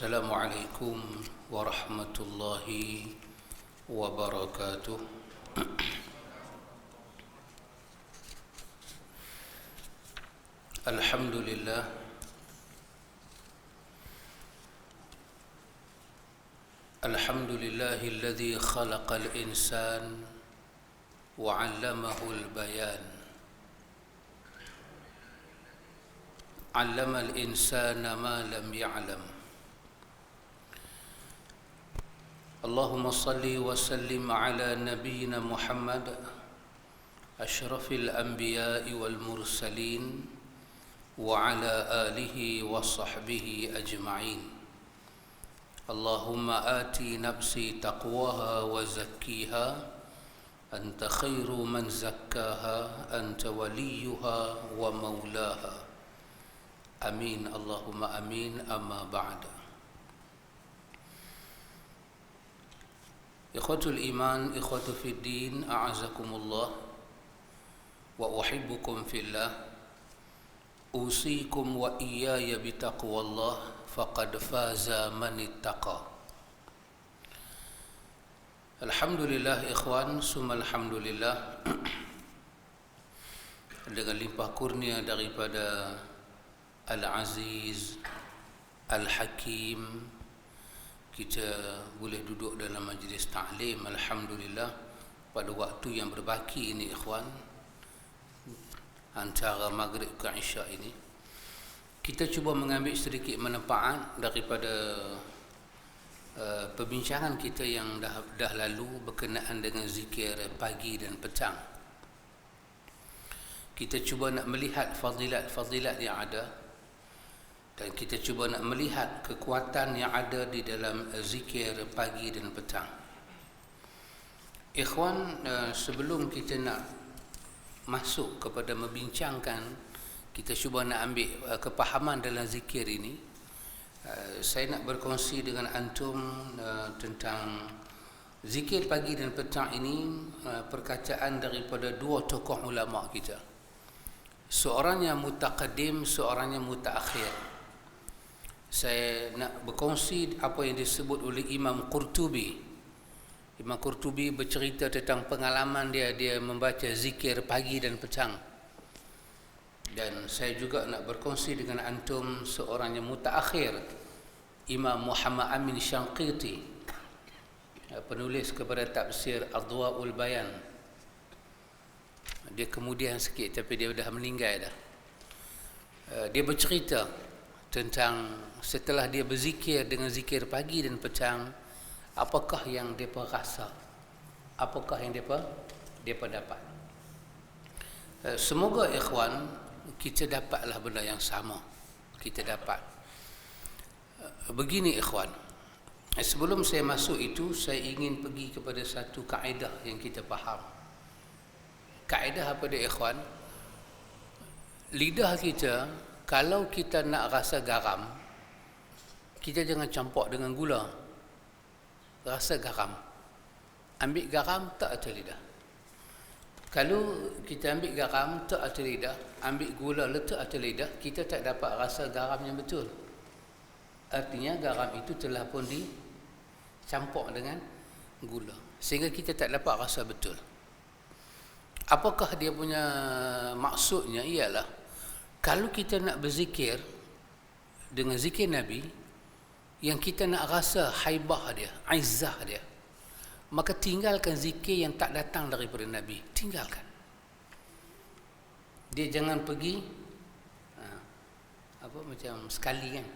السلام عليكم ورحمة الله وبركاته. الحمد لله الذي خلق الإنسان وعلمه البيان. علم الإنسان ما لم يعلم. اللهم صل وسلم على نبينا محمد أشرف الأنبياء والمرسلين وعلى آله وصحبه أجمعين. اللهم آت نفسي تقواها وزكيها أنت خير من زكاها أنت وليها ومولاها. آمين اللهم آمين. أما بعد. Ikhwatul iman, ikhwatu fid din, a'azakumullah wa uhibbukum fillah. Usikum wa iyaya bitaqwallah faqad faza man ittaqa. Alhamdulillah ikhwan, summa alhamdulillah, dengan limpah kurnia daripada Al-Aziz Al-Hakim, kita boleh duduk dalam majlis ta'lim, alhamdulillah, pada waktu yang berbaki ini ikhwan, antara maghrib ke isya ini. Kita cuba mengambil sedikit manfaat daripada perbincangan kita yang dah lalu berkenaan dengan zikir pagi dan petang. Kita cuba nak melihat fadilat-fadilat yang ada, dan kita cuba nak melihat kekuatan yang ada di dalam zikir pagi dan petang. Ikhwan, sebelum kita nak masuk kepada membincangkan, kita cuba nak ambil kepahaman dalam zikir ini, saya nak berkongsi dengan antum tentang zikir pagi dan petang ini, perkataan daripada dua tokoh ulama kita. Seorang yang mutaqaddim, seorang yang mutaakhir. Saya nak berkongsi apa yang disebut oleh Imam Qurtubi. Imam Qurtubi bercerita tentang pengalaman dia membaca zikir pagi dan petang. Dan saya juga nak berkongsi dengan antum seorang yang mutaakhir, Imam Muhammad Amin Syanqiti, penulis kepada tafsir Adwa'ul Bayan. Dia kemudian sikit, tapi dia dah meninggal dah. Dia bercerita tentang setelah dia berzikir dengan zikir pagi dan petang, apakah yang mereka rasa, apakah yang mereka dapat. Semoga ikhwan, kita dapatlah benda yang sama. Kita dapat. Begini ikhwan, sebelum saya masuk itu, saya ingin pergi kepada satu kaedah yang kita faham. Kaedah apa dia ikhwan? Lidah kita, kalau kita nak rasa garam, kita jangan campur dengan gula. Rasa garam, ambil garam tak atas lidah. Kalau kita ambil garam tak atas lidah, ambil gula letak atas lidah, kita tak dapat rasa garam yang betul. Artinya garam itu telah pun dicampur dengan gula, sehingga kita tak dapat rasa betul. Apakah dia punya maksudnya? Ialah kalau kita nak berzikir dengan zikir Nabi, yang kita nak rasa haibah dia, izzah dia, maka tinggalkan zikir yang tak datang daripada Nabi. Tinggalkan. Dia jangan pergi macam sekali kan.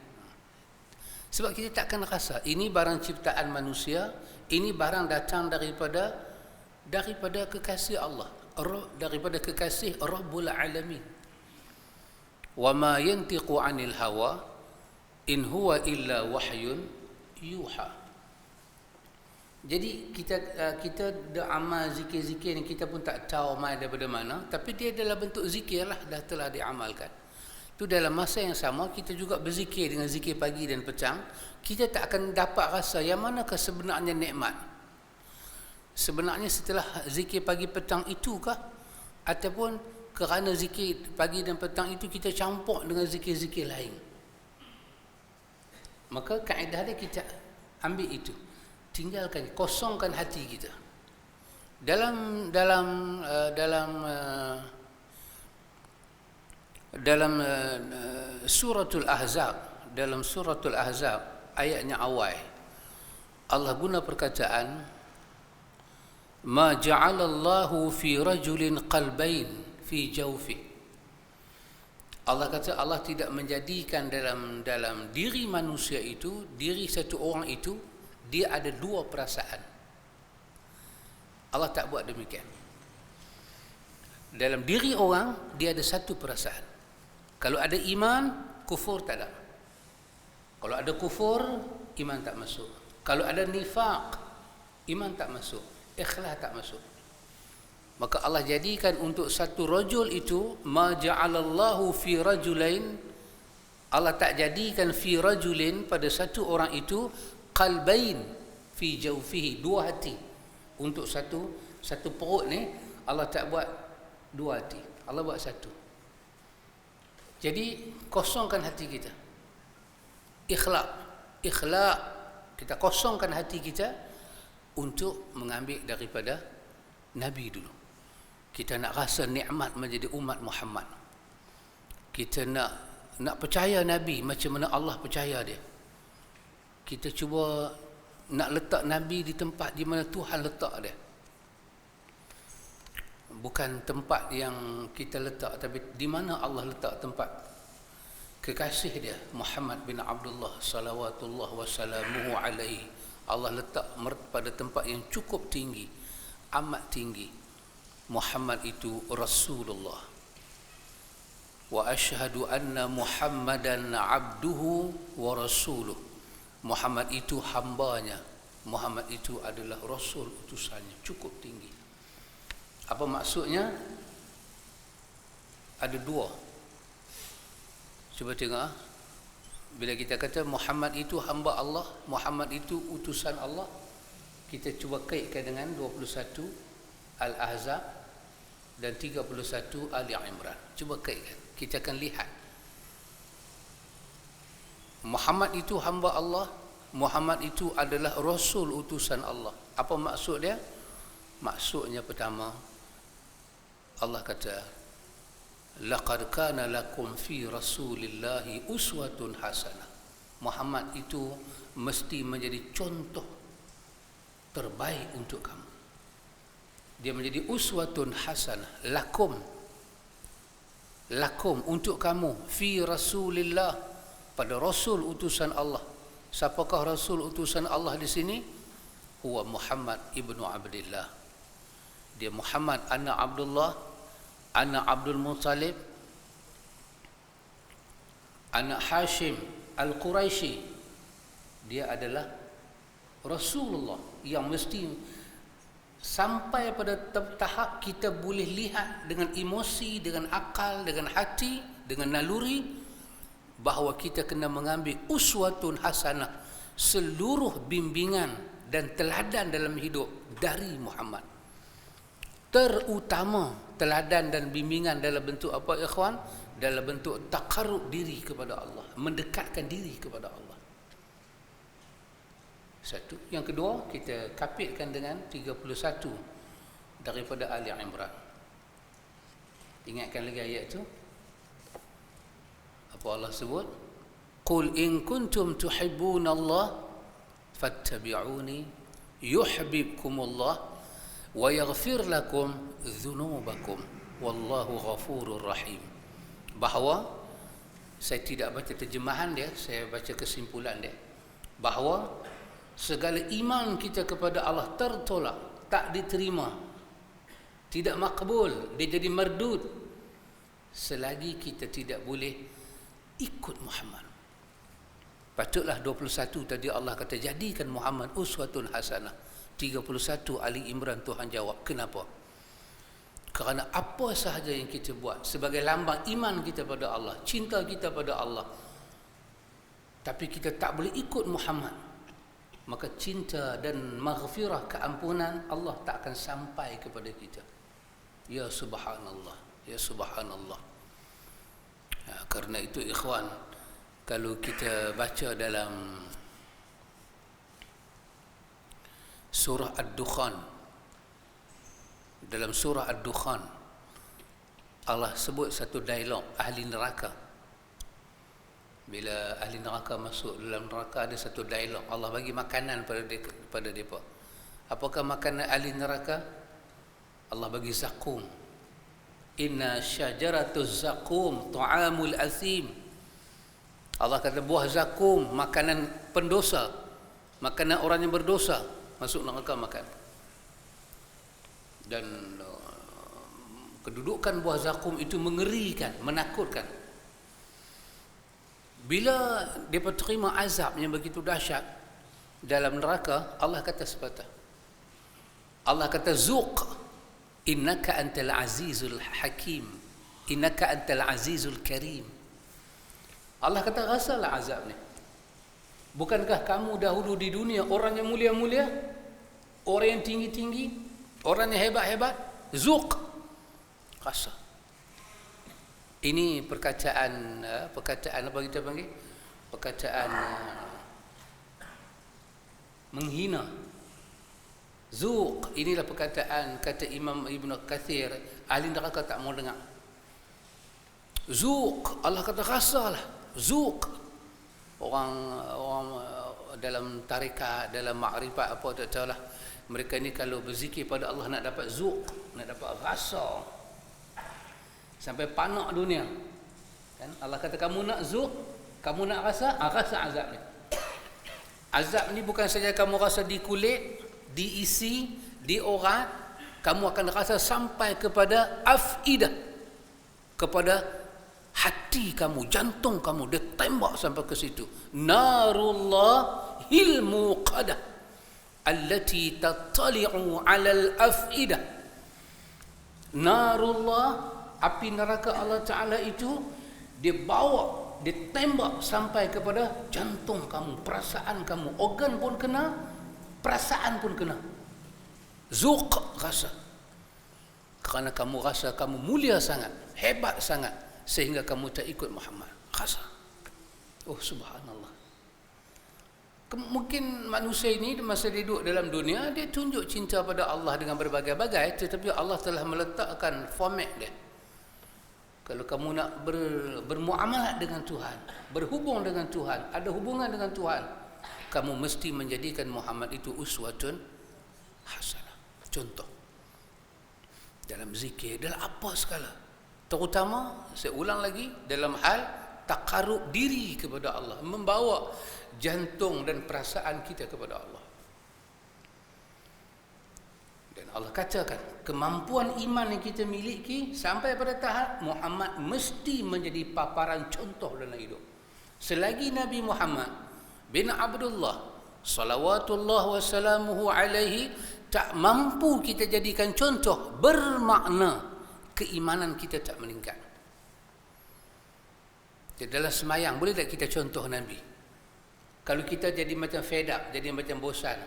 Sebab kita takkan rasa ini barang ciptaan manusia, ini barang datang daripada kekasih Allah, daripada kekasih Rabbul Alamin. Wa ma yantiqu 'anil hawa in huwa illa wahyun yuha. Jadi kita dah amal zikir-zikir ni, kita pun tak tahu mai daripada mana, tapi dia adalah bentuk zikir lah, dah telah diamalkan. Tu dalam masa yang sama kita juga berzikir dengan zikir pagi dan petang, kita tak akan dapat rasa yang manakah sebenarnya nikmat. Sebenarnya setelah zikir pagi petang itukah, ataupun kerana zikir pagi dan petang itu kita campur dengan zikir-zikir lain. Maka kaedah dia kita ambil itu, tinggalkan, kosongkan hati kita. Dalam suratul Ahzab, ayatnya awal, Allah guna perkataan ma ja'alallahu fi rajulin qalbain fi jawfi. Allah kata Allah tidak menjadikan dalam diri manusia itu, diri satu orang itu, dia ada dua perasaan. Allah tak buat demikian. Dalam diri orang dia ada satu perasaan. Kalau ada iman, kufur tak ada. Kalau ada kufur, iman tak masuk. Kalau ada nifaq, iman tak masuk, ikhlas tak masuk. Maka Allah jadikan untuk satu rajul itu, ma ja'alallahu fi rajulain, Allah tak jadikan fi rajulin, pada satu orang itu, qalbain fi jawfihi, dua hati. Untuk satu perut ni, Allah tak buat dua hati, Allah buat satu. Jadi kosongkan hati kita, ikhlas, kita kosongkan hati kita untuk mengambil daripada Nabi dulu. Kita nak rasa nikmat menjadi umat Muhammad. Kita nak percaya Nabi macam mana Allah percaya dia. Kita cuba nak letak Nabi di tempat di mana Tuhan letak dia. Bukan tempat yang kita letak, tapi di mana Allah letak tempat kekasih dia, Muhammad bin Abdullah salawatullah wassalamuhu alaihi. Allah letak pada tempat yang cukup tinggi, amat tinggi. Muhammad itu Rasulullah. Wa asyhadu anna Muhammadan abduhu wa rasuluh. Muhammad itu hambanya, Muhammad itu adalah Rasul, utusannya, cukup tinggi. Apa maksudnya? Ada dua. Cuba tengok, bila kita kata Muhammad itu hamba Allah, Muhammad itu utusan Allah, kita cuba kaitkan dengan 21 Al-Ahzab dan 31 Ali Imran. Cuba kaitkan, kita akan lihat Muhammad itu hamba Allah, Muhammad itu adalah Rasul utusan Allah. Apa maksud dia? Maksudnya pertama, Allah kata laqad kana lakum fi rasulillahi uswatun hasanah. Muhammad itu mesti menjadi contoh terbaik untuk kamu. Dia menjadi uswatun hasanah lakum untuk kamu, fi rasulillah, pada Rasul utusan Allah. Siapakah Rasul utusan Allah di sini? Huwa Muhammad ibnu Abdullah. Dia Muhammad anak Abdullah, anak Abdul Muttalib, anak Hashim Al-Quraisy. Dia adalah Rasulullah yang mesti sampai pada tahap kita boleh lihat dengan emosi, dengan akal, dengan hati, dengan naluri, bahawa kita kena mengambil uswatun hasanah, seluruh bimbingan dan teladan dalam hidup dari Muhammad. Terutama teladan dan bimbingan dalam bentuk apa, ikhwan? Dalam bentuk taqarrub diri kepada Allah, mendekatkan diri kepada Allah. Satu. Yang kedua, kita kapitkan dengan 31 daripada Ali Imran. Ingatkan lagi ayat itu. Apa Allah sebut? Qul in kuntum tuhibbunallah fattabi'uni yuhibbukumullah wa yaghfir lakum dzunubakum wallahu ghafurur rahim. Bahawa saya tidak baca terjemahan dia, saya baca kesimpulan dia, bahawa segala iman kita kepada Allah tertolak, tak diterima, tidak makbul, dia jadi mardud selagi kita tidak boleh ikut Muhammad. Patutlah 21 tadi Allah kata jadikan Muhammad uswatun hasanah. 31 Ali Imran Tuhan jawab, kenapa? Kerana apa sahaja yang kita buat sebagai lambang iman kita pada Allah, cinta kita pada Allah, tapi kita tak boleh ikut Muhammad, maka cinta dan maghfirah, keampunan Allah tak akan sampai kepada kita. Ya subhanallah, ya subhanallah. Karena itu ikhwan, Kalau kita baca dalam surah Ad-Dukhan, dalam surah Ad-Dukhan Allah sebut satu dialog ahli neraka. Bila ahli neraka masuk dalam neraka, ada satu dialog. Allah bagi makanan pada mereka. Apakah makanan ahli neraka? Allah bagi zakum. Inna syajaratuz zakum ta'amul asim. Allah kata buah zakum makanan pendosa, makanan orang yang berdosa, masuk neraka makan. Dan kedudukan buah zakum itu mengerikan, menakutkan. Bila mereka terima azab yang begitu dahsyat dalam neraka, Allah kata sepatah. Allah kata zuq innaka antal azizul hakim, innaka antal azizul karim. Allah kata rasalah azab ni. Bukankah kamu dahulu di dunia orang yang mulia-mulia, orang yang tinggi-tinggi, orang yang hebat-hebat? Zuq, rasa. Ini perkataan apa kita panggil? Perkataan menghina. Zuq, inilah perkataan kata Imam Ibn Kathir, ahli neraka tak mau dengar. Zuq, Allah kata rasalah. Zuq. Orang dalam tarikat, dalam makrifat apa tak tahulah, mereka ni kalau berzikir pada Allah nak dapat zuq, nak dapat rasa, sampai panak dunia kan. Allah kata kamu nak zuq, kamu nak rasa, rasa azab ni. Azab ni bukan saja kamu rasa di kulit, di isi, di orat, kamu akan rasa sampai kepada afidah, kepada hati kamu, jantung kamu, dia tembak sampai ke situ. Narullah hilmuqadah allati tattali'u 'alal afidah. Narullah, api neraka Allah Ta'ala itu, dia bawa, dia tembak sampai kepada jantung kamu, perasaan kamu, organ pun kena, perasaan pun kena. Zuq, rasa. Kerana kamu rasa kamu mulia sangat, hebat sangat, sehingga kamu tak ikut Muhammad. Rasa. Oh subhanallah. Mungkin manusia ini masa dia duduk dalam dunia, dia tunjuk cinta pada Allah dengan berbagai-bagai, tetapi Allah telah meletakkan format dia. Kalau kamu nak bermuamalah dengan Tuhan, berhubung dengan Tuhan, ada hubungan dengan Tuhan, kamu mesti menjadikan Muhammad itu uswatun hasanah, contoh. Dalam zikir, dalam apa sekala. Terutama, saya ulang lagi, dalam hal takarub diri kepada Allah, membawa jantung dan perasaan kita kepada Allah. Dan Allah katakan, kemampuan iman yang kita miliki sampai pada tahap Muhammad mesti menjadi paparan contoh dalam hidup. Selagi Nabi Muhammad bin Abdullah salawatullah wassalamuhu alaihi tak mampu kita jadikan contoh, bermakna keimanan kita tak meningkat. Jadi dalam semayang, boleh tak kita contoh Nabi? Kalau kita jadi macam fed up, jadi macam bosan,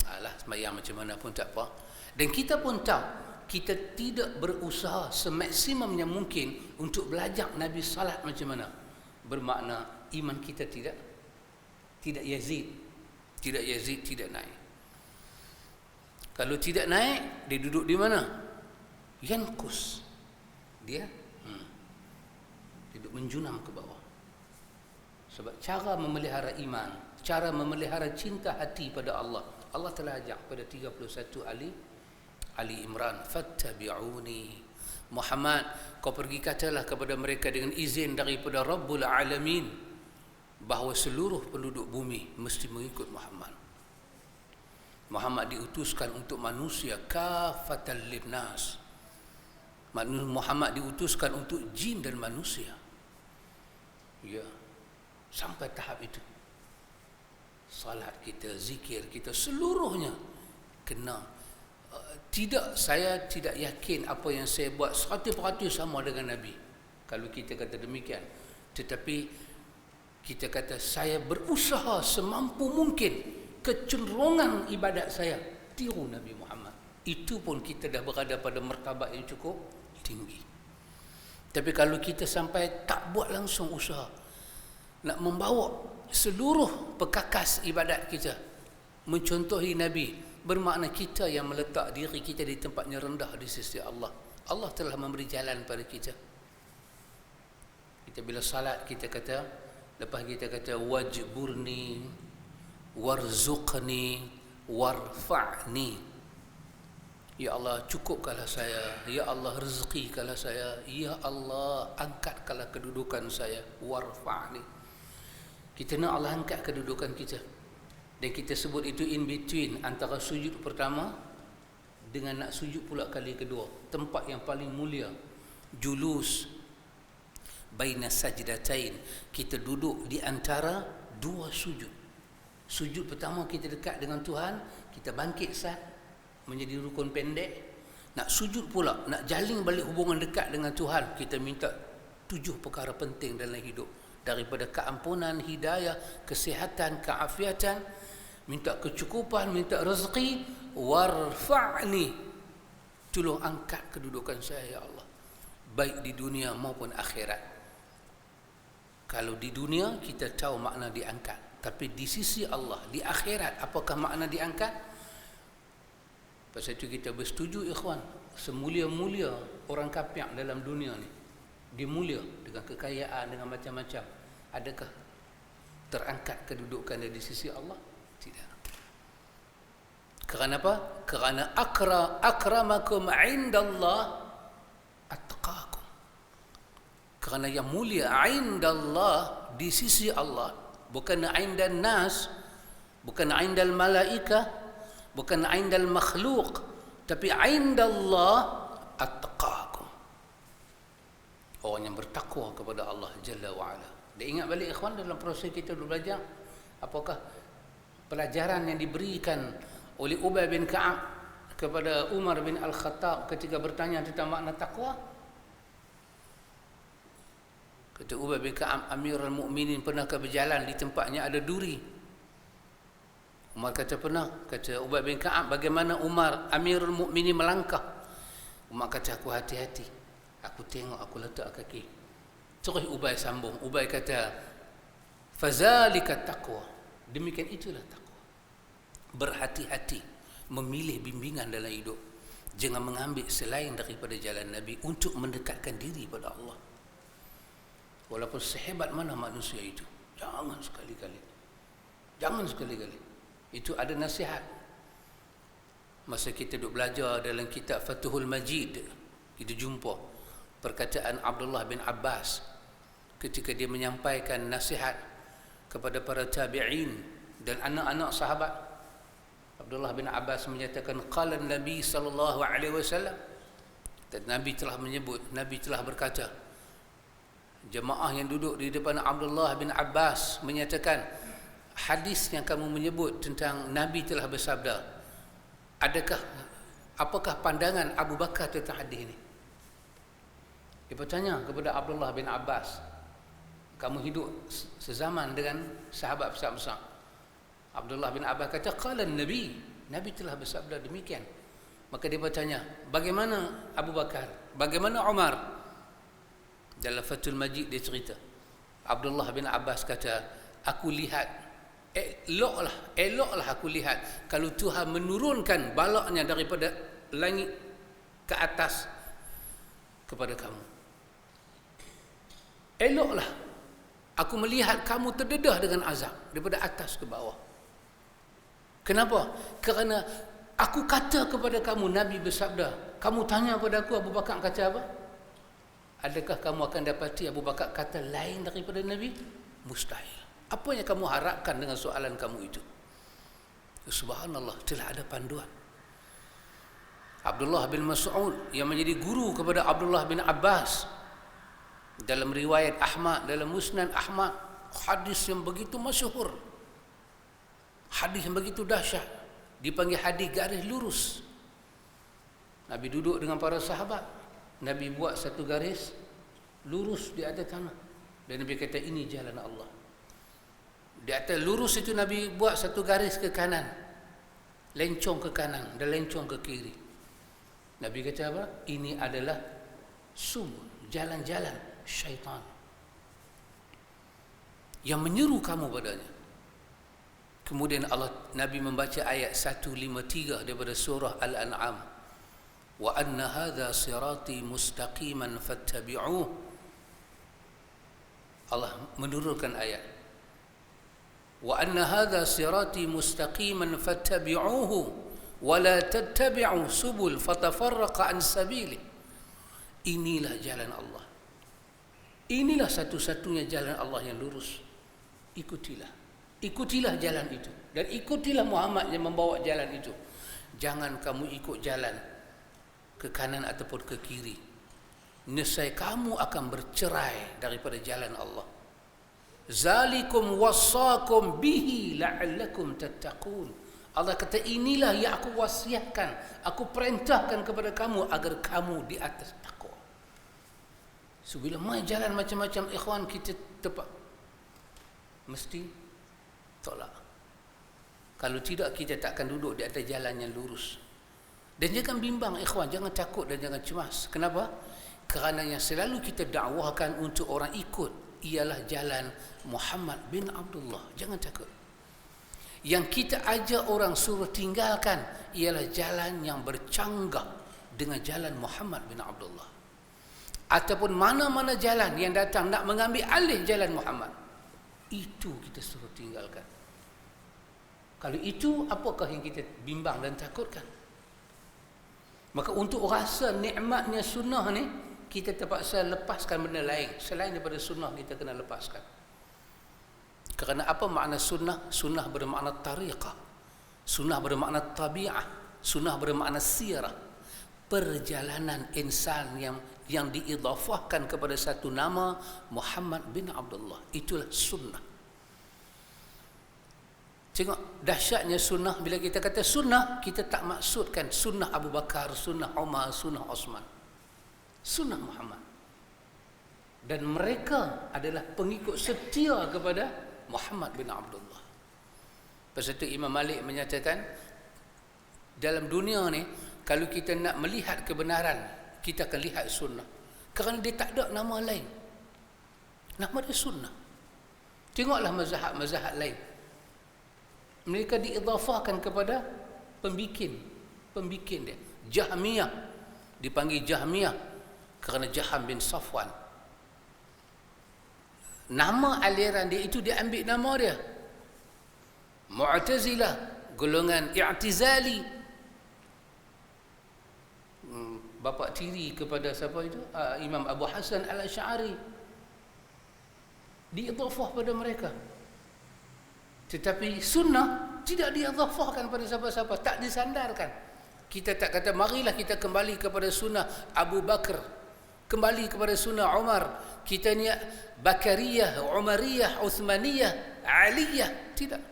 alah semayang macam mana pun tak apa. Dan kita pun tahu, kita tidak berusaha semaksimum yang mungkin untuk belajar Nabi salat macam mana. Bermakna iman kita tidak yazid, tidak naik. Kalau tidak naik, dia duduk di mana? Yankus. Dia duduk menjunam ke bawah. Sebab cara memelihara iman, cara memelihara cinta hati pada Allah, Allah telah ajak pada 31 Ali Imran, fattabi'uni. Muhammad, kau pergi katalah kepada mereka dengan izin daripada Rabbul Alamin bahawa seluruh penduduk bumi mesti mengikut Muhammad. Muhammad diutuskan untuk manusia kafatan linnas. Muhammad diutuskan untuk jin dan manusia. Ya, sampai tahap itu. Salat kita, zikir kita, seluruhnya kena. Saya tidak yakin apa yang saya buat 100% sama dengan Nabi. Kalau kita kata demikian. Tetapi kita kata saya berusaha semampu mungkin, kecenderungan ibadat saya tiru Nabi Muhammad. Itu pun kita dah berada pada martabat yang cukup tinggi. Tapi kalau kita sampai tak buat langsung usaha, nak membawa seluruh perkakas ibadat kita mencontohi Nabi, bermakna kita yang meletak diri kita di tempatnya rendah di sisi Allah. Allah telah memberi jalan pada kita. Kita bila salat kita kata, lepas kita kata wajburni warzuqni warfa'ni. Ya Allah, cukupkanlah saya. Ya Allah, rezekikanlah saya. Ya Allah, angkatkanlah kedudukan saya. Warfa'ni. Kita nak Allah angkat kedudukan kita. Dan kita sebut itu in between antara sujud pertama dengan nak sujud pula kali kedua. Tempat yang paling mulia. Julus baina sajdatain. Kita duduk di antara dua sujud. Sujud pertama kita dekat dengan Tuhan, kita bangkit sat menjadi rukun pendek. Nak sujud pula, nak jalin balik hubungan dekat dengan Tuhan, kita minta 7 perkara penting dalam hidup, daripada keampunan, hidayah, kesihatan, keafiatan, minta kecukupan, minta rezeki. Warfa'ni, tolong angkat kedudukan saya ya Allah, baik di dunia maupun akhirat. Kalau di dunia kita tahu makna diangkat, tapi di sisi Allah, di akhirat, apakah makna diangkat? Pasal itu kita bersetuju ikhwan, semulia-mulia orang kafir dalam dunia ni, dia mulia dengan kekayaan, dengan macam-macam, adakah terangkat kedudukan dia di sisi Allah? Tidak. Kerana apa? Kerana akramakum indallah atqakum. Kerana yang mulia indallah, di sisi Allah, bukan indan nas, bukan indal malaikah, bukan indal makhluk, tapi indallah attaqakum. Orang yang bertakwa kepada Allah Jalla wa'ala. Dia ingat balik ikhwan dalam proses kita belajar, apakah pelajaran yang diberikan oleh Ubay bin Ka'ab kepada Umar bin Al-Khattab ketika bertanya tentang makna takwa? Kata Ubay bin Ka'ab, Amirul Mukminin, pernahkah berjalan di tempatnya ada duri? Umar kata pernah. Kata Ubay bin Ka'ab, bagaimana Umar Amirul Mukminin melangkah? Umar kata, aku hati-hati, aku tengok, aku letak kaki. Terus Ubay sambung. Ubay kata, fazalika taqwa, demikian itulah takwa. Berhati-hati memilih bimbingan dalam hidup, jangan mengambil selain daripada jalan Nabi untuk mendekatkan diri pada Allah. Walaupun sehebat mana manusia itu, jangan sekali-kali, jangan sekali-kali. Itu ada nasihat. Masa kita duduk belajar dalam kitab Fathul Majid, kita jumpa perkataan Abdullah bin Abbas ketika dia menyampaikan nasihat kepada para tabi'in dan anak-anak sahabat. Abdullah bin Abbas menyatakan, qala Nabi sallallahu alaihi wasallam, dan Nabi telah menyebut, Nabi telah berkata. Jemaah yang duduk di depan Abdullah bin Abbas menyatakan, hadis yang kamu menyebut tentang Nabi telah bersabda, apakah pandangan Abu Bakar tentang hadis ini? Dia bertanya kepada Abdullah bin Abbas, kamu hidup sezaman dengan sahabat besar-besar. Abdullah bin Abbas kata, qala Nabi, Nabi telah bersabda demikian. Maka dia bertanya, bagaimana Abu Bakar, bagaimana Umar? Dalam Fathul Majid dia cerita, Abdullah bin Abbas kata, aku lihat, eloklah aku lihat kalau Tuhan menurunkan balaknya daripada langit ke atas kepada kamu. Eloklah aku melihat kamu terdedah dengan azab daripada atas ke bawah. Kenapa? Kerana aku kata kepada kamu, Nabi bersabda, kamu tanya kepada aku Abu Bakar kata apa? Adakah kamu akan dapati Abu Bakar kata lain daripada Nabi? Mustahil. Apa yang kamu harapkan dengan soalan kamu itu? Subhanallah, telah ada panduan. Abdullah bin Mas'ud yang menjadi guru kepada Abdullah bin Abbas, dalam riwayat Ahmad, dalam Musnad Ahmad, hadis yang begitu masyhur, hadis yang begitu dahsyat, dipanggil hadis garis lurus. Nabi duduk dengan para sahabat, Nabi buat satu garis lurus di atas tanah, dan Nabi kata ini jalan Allah. Di atas lurus itu Nabi buat satu garis ke kanan, lencong ke kanan dan lencong ke kiri. Nabi kata apa? Ini adalah jalan-jalan syaitan. yang menyeru kamu padanya. Kemudian Nabi membaca ayat 153 daripada surah Al-An'am. Wa anna hadha sirati mustaqiman fattabi'uh. Allah menurunkan ayat. Wa anna hadha sirati mustaqiman fattabi'uhu wa la tattabi'u subul fatafarraqa an sabili. Inilah jalan Allah. Inilah satu-satunya jalan Allah yang lurus. Ikutilah jalan itu, dan ikutilah Muhammad yang membawa jalan itu. Jangan kamu ikut jalan ke kanan ataupun ke kiri. Nescaya kamu akan bercerai daripada jalan Allah. Zalikum wassakum bihi la'allakum tattaqun. Allah kata, inilah yang aku wasiatkan, aku perintahkan kepada kamu agar kamu di atas takwa. So bila mai jalan macam-macam ikhwan kita tepat, mesti tolak. Kalau tidak, kita takkan duduk di atas jalan yang lurus. Dan jangan bimbang ikhwan, jangan takut dan jangan cemas. Kenapa? Kerana yang selalu kita dakwahkan untuk orang ikut ialah jalan Muhammad bin Abdullah. Jangan takut. Yang kita ajak orang suruh tinggalkan ialah jalan yang bercanggah dengan jalan Muhammad bin Abdullah. Ataupun mana-mana jalan yang datang nak mengambil alih jalan Muhammad, itu kita suruh tinggalkan. Kalau itu, apakah yang kita bimbang dan takutkan? Maka untuk rasa nikmatnya sunnah ni, kita terpaksa lepaskan benda lain. Selain daripada sunnah, kita kena lepaskan. Kerana apa makna sunnah? Sunnah bermakna tariqah. Sunnah bermakna tabi'ah. Sunnah bermakna sirah. Perjalanan insan yang diidhafahkan kepada satu nama, Muhammad bin Abdullah. Itulah sunnah. Tengok dahsyatnya sunnah. Bila kita kata sunnah, kita tak maksudkan sunnah Abu Bakar, sunnah Umar, sunnah Osman. Sunnah Muhammad. Dan mereka adalah pengikut setia kepada Muhammad bin Abdullah. Pasal itu Imam Malik menyatakan, dalam dunia ni, kalau kita nak melihat kebenaran, kita akan lihat sunnah. Kerana dia tak ada nama lain. Nama dia sunnah. Tengoklah mazhab-mazhab lain. Mereka diidhafahkan kepada pembikin dia. Jahmiyah, dipanggil Jahmiyah kerana Jaham bin Safwan. Nama aliran dia itu diambil nama dia. Mu'tazilah, golongan i'tizali, bapa tiri kepada siapa itu? Imam Abu Hasan Al-Asy'ari. Diidhafah pada mereka. Tetapi sunnah tidak diidhafahkan pada siapa-siapa, tak disandarkan. Kita tak kata marilah kita kembali kepada sunnah Abu Bakar, kembali kepada sunnah Umar, kita ni Bakariyah, Umariyah, Uthmaniyah, Aliyah. Tidak.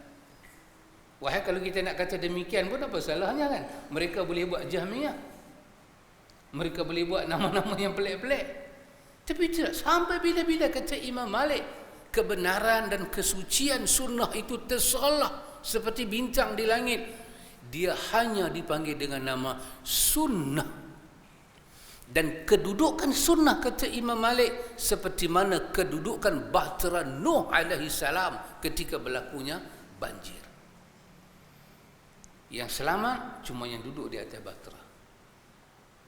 Wahai, kalau kita nak kata demikian pun apa salahnya kan? Mereka boleh buat Jahmiyah, mereka boleh buat nama-nama yang pelik-pelik. Tapi tidak. Sampai bila-bila kata Imam Malik, kebenaran dan kesucian sunnah itu tersalah seperti bintang di langit. Dia hanya dipanggil dengan nama sunnah. Dan kedudukan sunnah, kata Imam Malik, seperti mana kedudukan bahtera Nuh alaihi salam ketika berlakunya banjir. Yang selamat cuma yang duduk di atas bahtera.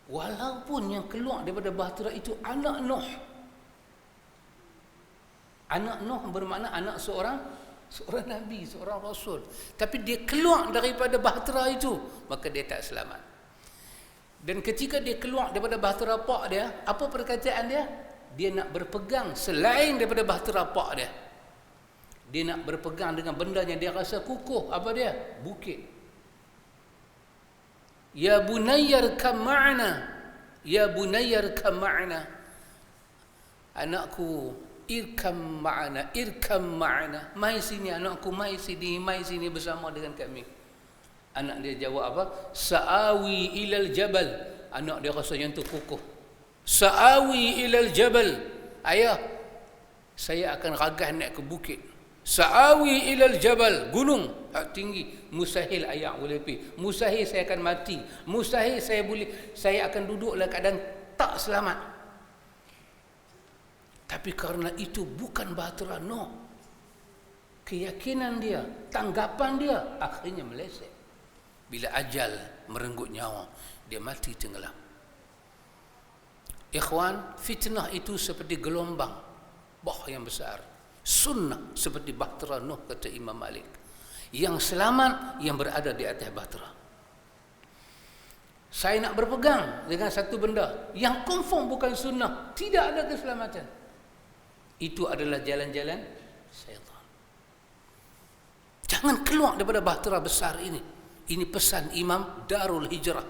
Walaupun yang keluar daripada bahtera itu anak Nuh. Anak Nuh bermakna anak seorang Nabi, seorang Rasul. Tapi dia keluar daripada bahtera itu, maka dia tak selamat. Dan ketika dia keluar daripada bahtera pak dia, apa perkataan dia? Dia nak berpegang selain daripada bahtera pak dia. Dia nak berpegang dengan benda yang dia rasa kukuh. Apa dia? Bukit. Ya bunayyar kam ma'na. Ya bunayyar kam ma'na. Anakku, irkam ma'ana. Mai sini anakku, mai sini bersama dengan kami. Anak dia jawab apa? Sa'awi ilal jabal. Anak dia rasa yang tu kukuh. Sa'awi ilal jabal. Ayah, saya akan ragas naik ke bukit. Sa'awi ilal jabal. Gunung tinggi. Mustahil ayah boleh pergi. Mustahil saya akan mati. Mustahil saya akan duduk dalam keadaan tak selamat. Tapi kerana itu bukan bahtera Nuh. keyakinan dia, tanggapan dia akhirnya meleset. Bila ajal merenggut nyawa, dia mati tenggelam. Ikhwan, fitnah itu seperti gelombang bah yang besar. Sunnah seperti bahtera Nuh, kata Imam Malik. Yang selamat yang berada di atas bahtera. Saya nak berpegang dengan satu benda yang confirm bukan sunnah, tidak ada keselamatan. Itu adalah jalan-jalan syaitan. Jangan keluar daripada bahtera besar ini. Ini pesan Imam Darul Hijrah,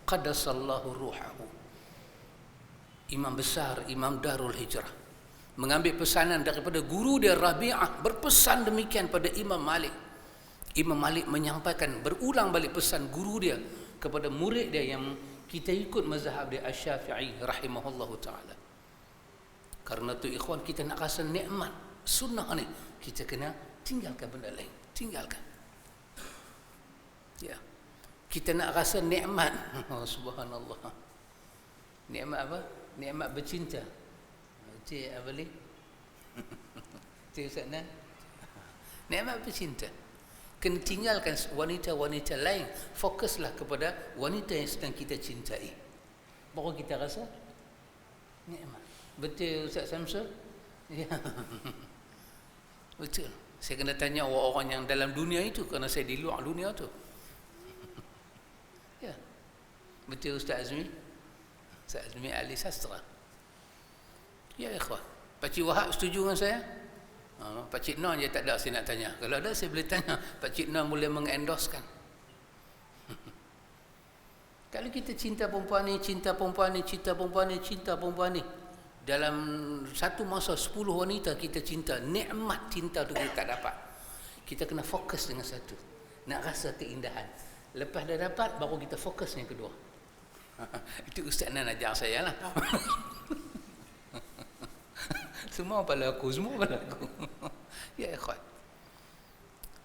qaddasallahu ruhahu. Imam besar, Imam Darul Hijrah, mengambil pesanan daripada guru dia Rabi'ah, berpesan demikian pada Imam Malik. Imam Malik menyampaikan berulang balik pesan guru dia kepada murid dia yang kita ikut mazhab dia Asy-Syafi'i rahimahullahu taala. Karena tu ikhwan, kita nak rasa nikmat sunnah ni, kita kena tinggalkan benda lain, tinggalkan. Ya. Kita nak rasa nikmat, oh, subhanallah. Nikmat apa? Nikmat bercinta. Cik apa ni? Cik Ustaz Nan. Nikmat bercinta. Kena tinggalkan wanita-wanita lain, fokuslah kepada wanita yang sedang kita cintai, baru kita rasa nikmat. Betul Ustaz Samsul? Ya. Betul. Saya kena tanya orang-orang yang dalam dunia itu, kerana saya di luar dunia tu. Ya. Betul Ustaz Azmi? Ustaz Azmi ahli sastra. Ya ikhwan, Pakcik Wahab setuju dengan saya? Pakcik Non je tak ada saya nak tanya. Kalau ada saya boleh tanya. Pakcik Non boleh mengendoskan. Kalau kita cinta perempuan ni, cinta perempuan ni, cinta perempuan ni, cinta perempuan ni, dalam satu masa 10 wanita kita cinta, nikmat cinta tu kita tak dapat. Kita kena fokus dengan satu, nak rasa keindahan. Lepas dah dapat, baru kita fokus yang kedua. Itu Ustaz Nan ajar saya lah. Semua pada aku, semua pada aku. Ya ikhwan,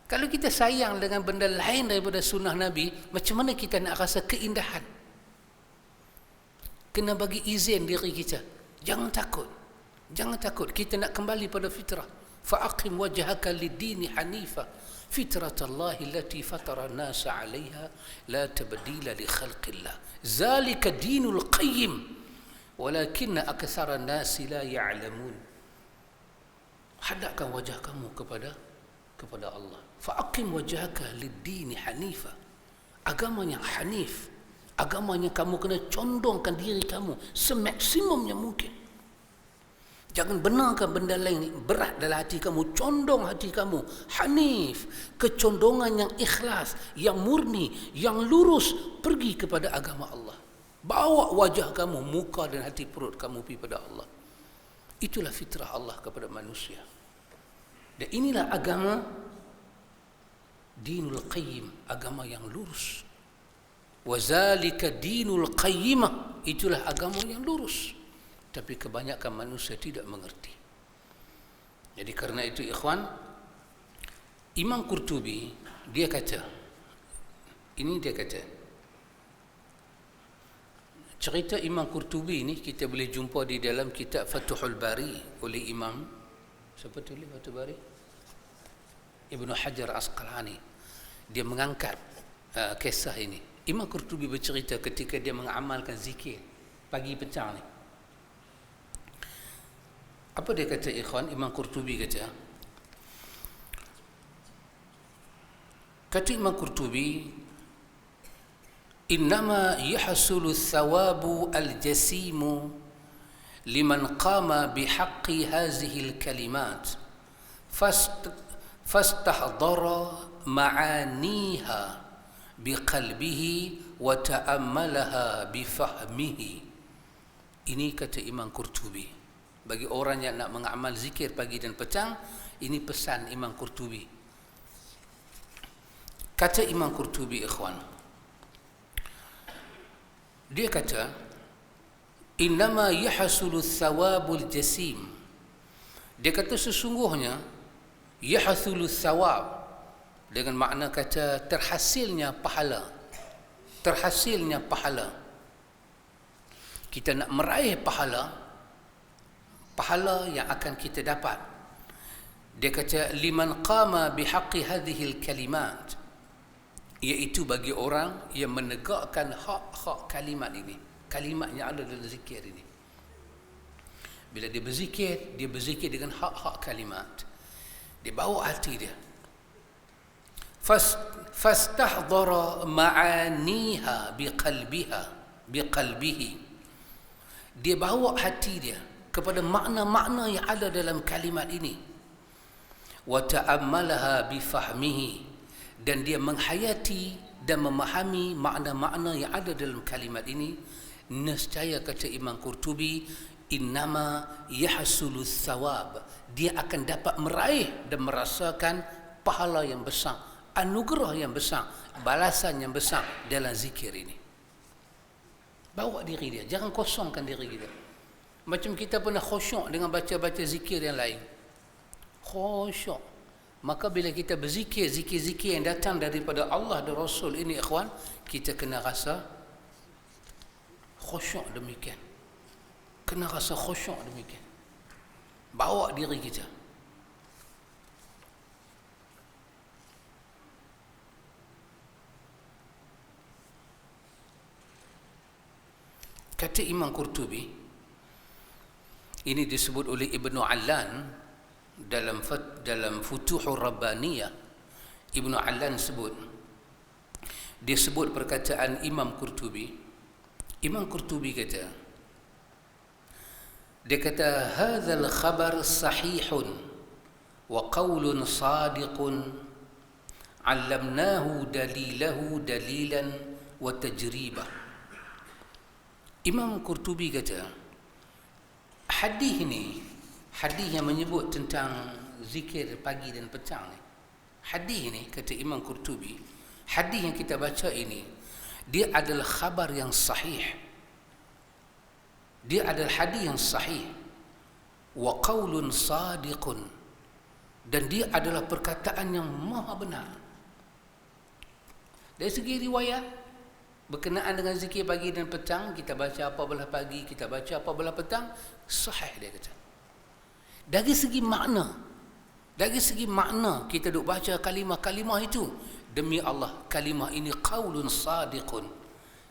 kalau kita sayang dengan benda lain daripada sunnah Nabi, macam mana kita nak rasa keindahan? Kena bagi izin diri kita. Jangan takut. Jangan takut. Kita nak kembali pada fitrah. Fa'aqim wajhaka lid-dini hanifa fitratallahi allati fatara an-nasa 'alayha la tabdila li khalqillah. Zalika dinul qayyim walakinna aktsara an-nasi la ya'lamun. Hadapkan wajah kamu kepada Allah. Fa'aqim wajhaka lid-dini hanifa. Agama yang hanif, agama yang kamu kena condongkan diri kamu semaksimumnya mungkin. Jangan benarkan benda lain berat dalam hati kamu. Condong hati kamu hanif, kecondongan yang ikhlas, yang murni, yang lurus, pergi kepada agama Allah. Bawa wajah kamu, muka dan hati perut kamu pergi pada Allah. Itulah fitrah Allah kepada manusia. Dan inilah agama dinul qayyim, agama yang lurus. Wazalika dinul qayyimah, itulah agama yang lurus. Tapi kebanyakan manusia tidak mengerti. Jadi kerana itu ikhwan, Imam Qurtubi dia kata, cerita Imam Qurtubi ni kita boleh jumpa di dalam kitab Fathul Bari oleh Imam, siapa tulis Fathul Bari? Ibnu Hajar Asqalani. Dia mengangkat kisah ini. Imam Qurtubi bercerita ketika dia mengamalkan zikir pagi petang ni. Apa dia kata ikhwan? Imam Qurtubi kata Imam Qurtubi, innama yahsulu thawabu al-jasimu liman qama bihaqqi hazihi al-kalimat fastahdara ma'aniha biqalbihi wa ta'ammalaha bifahmihi. Ini kata Imam Qurtubi. Bagi orang yang nak mengamal zikir pagi dan petang, ini pesan Imam Qurtubi. Kata Imam Qurtubi ikhwan, dia kata, innama yahsulu thawabul jasim. Dia kata sesungguhnya yahsulu thawab dengan makna kata terhasilnya pahala. Terhasilnya pahala. Kita nak meraih pahala yang akan kita dapat Dia kata liman qama bihaqqi hadhil kalimat, iaitu bagi orang yang menegakkan hak-hak kalimat ini, kalimat yang ada dalam zikir ini. Bila dia berzikir dengan hak-hak kalimat, dia bawa hati dia, fastahdara ma'aniha biqalbihi, dia bawa hati dia kepada makna-makna yang ada dalam kalimat ini, wa ta'ammalaha bifahmihi, dan dia menghayati dan memahami makna-makna yang ada dalam kalimat ini. Nescaya, kata Imam Qurtubi, innama yahsulu thawab, dia akan dapat meraih dan merasakan pahala yang besar, anugerah yang besar, balasan yang besar dalam zikir ini. Bawa diri dia, jangan kosongkan diri kita. Macam kita pernah khusyuk dengan baca-baca zikir yang lain, khusyuk. Maka bila kita berzikir, zikir-zikir yang datang daripada Allah dan Rasul ini, ikhwan, kita kena rasa khusyuk demikian. Kena rasa khusyuk demikian. Bawa diri kita. Kata Imam Qurtubi, ini disebut oleh Ibnu Allan dalam Futuhur Rabbaniyah. Ibnu Allan dia sebut perkataan Imam Qurtubi. Imam Qurtubi kata, dia kata hadzal khabar sahihun wa qaulun sadiqun 'allamnahu dalilahu dalilan wa tajribah. Imam Qurtubi kata, hadis ini, hadis yang menyebut tentang zikir pagi dan petang ni, hadis ini, kata Imam Qurtubi, hadis yang kita baca ini, dia adalah khabar yang sahih, dia adalah hadis yang sahih, wa qaulun sadiqun, dan dia adalah perkataan yang maha benar. Dari segi riwayat berkenaan dengan zikir pagi dan petang, kita baca apabila pagi, kita baca apabila petang, sahih dia kata. Dari segi makna kita duk baca kalimah-kalimah itu, demi Allah, kalimah ini qaulun sadiqun,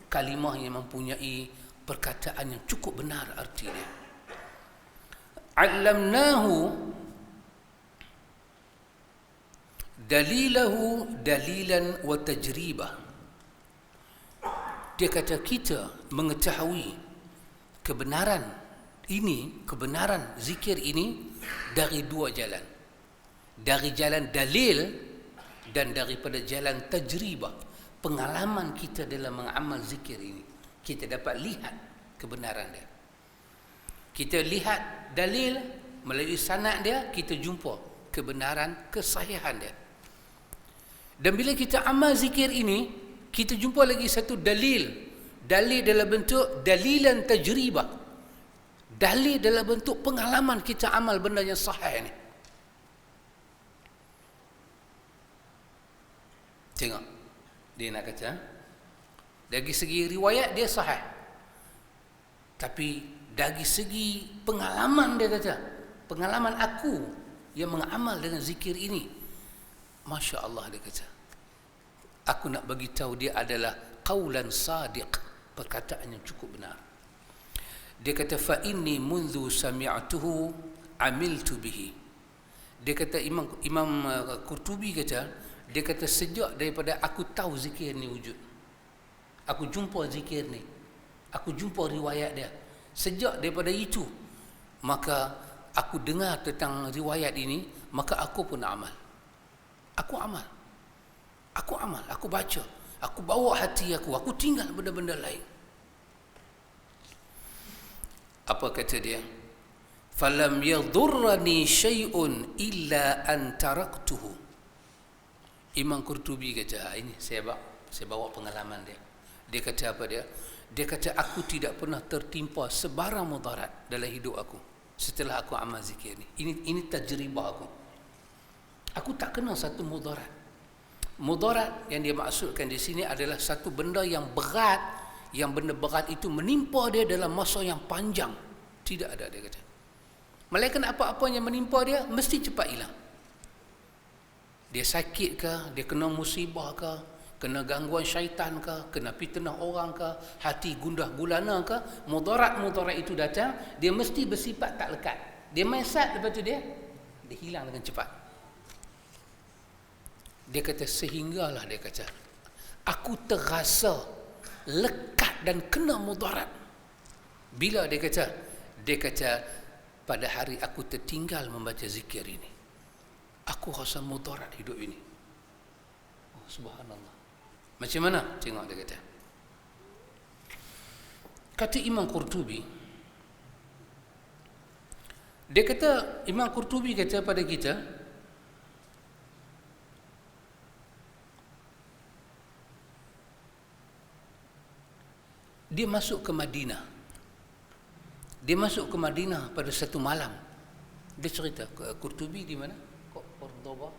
kalimah yang mempunyai perkataan yang cukup benar artinya. Allamnahu dalilahu dalilan wa tajribah. Dia kata kita mengetahui kebenaran ini, kebenaran zikir ini dari dua jalan. Dari jalan dalil dan daripada jalan tajribah, pengalaman kita dalam mengamal zikir ini. Kita dapat lihat kebenaran dia. Kita lihat dalil melalui sanad dia, kita jumpa kebenaran, kesahihan dia. Dan bila kita amal zikir ini, kita jumpa lagi satu dalil. Dalil dalam bentuk dalilan tajribah. Dalil dalam bentuk pengalaman kita amal benda yang sahih ni. Tengok, dia nak kata, dari segi riwayat dia sahih, tapi dari segi pengalaman, dia kata, pengalaman aku yang mengamal dengan zikir ini, Masya Allah, dia kata, aku nak bagi tahu dia adalah qaulan sadiq, perkataan yang cukup benar. Dia kata fa inni mundu sami'tuhu amiltu bihi. Dia kata Imam Qurtubi kata, dia kata sejak daripada aku tahu zikir ni wujud, aku jumpa zikir ni, aku jumpa riwayat dia, sejak daripada itu maka aku dengar tentang riwayat ini, maka aku pun amal. Aku amal, aku baca, aku bawa hati aku tinggal benda-benda lain. Apa kata dia? Falam yadurrani syai'un illa an taraktuhu. Imam Qurtubi kata, ini saya bawa pengalaman dia. Dia kata apa dia? Dia kata aku tidak pernah tertimpa sebarang mudarat dalam hidup aku setelah aku amal zikir ni. Ini tajribah aku. Aku tak kena satu mudarat. Mudarat yang dia maksudkan di sini adalah satu benda yang berat, yang benda berat itu menimpa dia dalam masa yang panjang. Tidak ada, dia kata. Malaikat apa-apa yang menimpa dia mesti cepat hilang. Dia sakit ke, dia kena musibah ke, kena gangguan syaitan ke, kena fitnah orang ke, hati gundah gulana ke, mudarat-mudarat itu datang, dia mesti bersifat tak lekat. Dia main sat, lepas tu dia hilang dengan cepat. Dia kata sehinggalah dia kata aku terasa lekat dan kena mudarat. Bila dia kata pada hari aku tertinggal membaca zikir ini, aku rasa mudarat hidup ini. Oh, subhanallah. Macam mana? Tengok dia kata. Kata Imam Qurtubi, dia kata, Imam Qurtubi kata pada kita, dia masuk ke Madinah. Dia masuk ke Madinah pada satu malam. Dia cerita, Qurtubi di mana? Cordoba?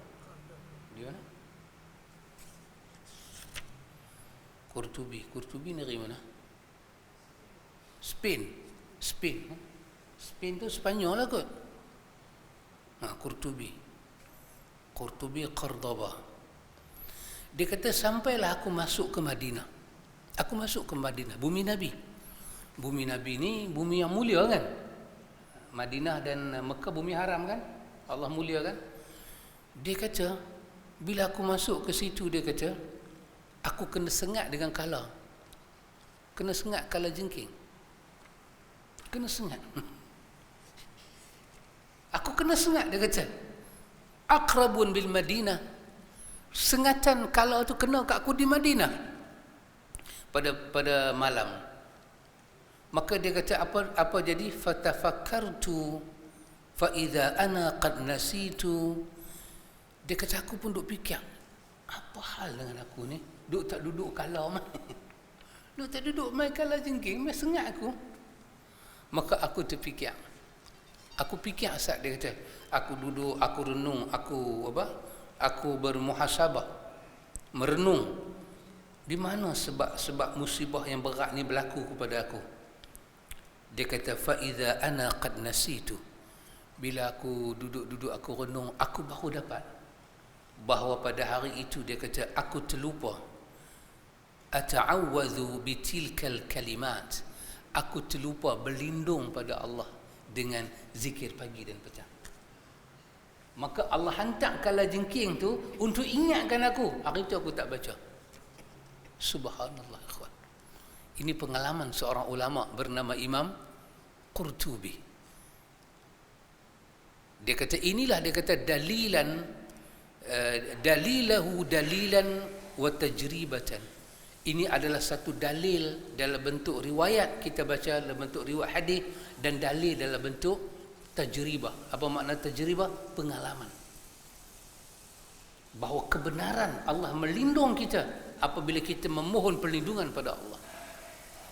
Di mana? Qurtubi negeri mana? Spain tu Spanyol lah kot. Qurtubi Cordoba. Dia kata sampailah aku masuk ke Madinah. Aku masuk ke Madinah, bumi Nabi. Bumi Nabi ni bumi yang mulia kan? Madinah dan Mekah bumi haram kan? Allah mulia kan? Dia kata bila aku masuk ke situ, dia kata aku kena sengat dengan kala. Kena sengat kala jengking. Kena sengat. Aku kena sengat, dia kata. Aqrabun bil Madinah. Sengatan kala tu kena kat aku di Madinah. Pada malam. Maka dia kata apa jadi? Fatafakkartu fa idza ana qad nasitu. Dia kata aku pun duk fikir, apa hal dengan aku ni? Duduk kala mai. Duduk mai kala jengking, mai sengat aku. Maka aku terfikir. Aku fikir asal dia kata, aku duduk, aku renung, aku bermuhasabah, merenung di mana sebab musibah yang berat ni berlaku kepada aku. Dia kata fa idza ana qad nasitu. Bila aku duduk aku renung, aku baru dapat bahawa pada hari itu, dia kata aku terlupa. Ata'awwadhu bitilkal kalimat. Aku terlupa berlindung pada Allah dengan zikir pagi dan petang. Maka Allah hantar kala jengking tu untuk ingatkan aku. Hari itu aku tak baca. Subhanallah ikhwan. Ini pengalaman seorang ulama bernama Imam Qurtubi. Dia kata inilah, dia kata dalilahu dalilan wa tajribatan. Ini adalah satu dalil dalam bentuk riwayat, kita baca dalam bentuk riwayat hadis, dan dalil dalam bentuk tajribah. Apa makna tajribah? Pengalaman. Bahawa kebenaran Allah melindung kita apabila kita memohon perlindungan pada Allah.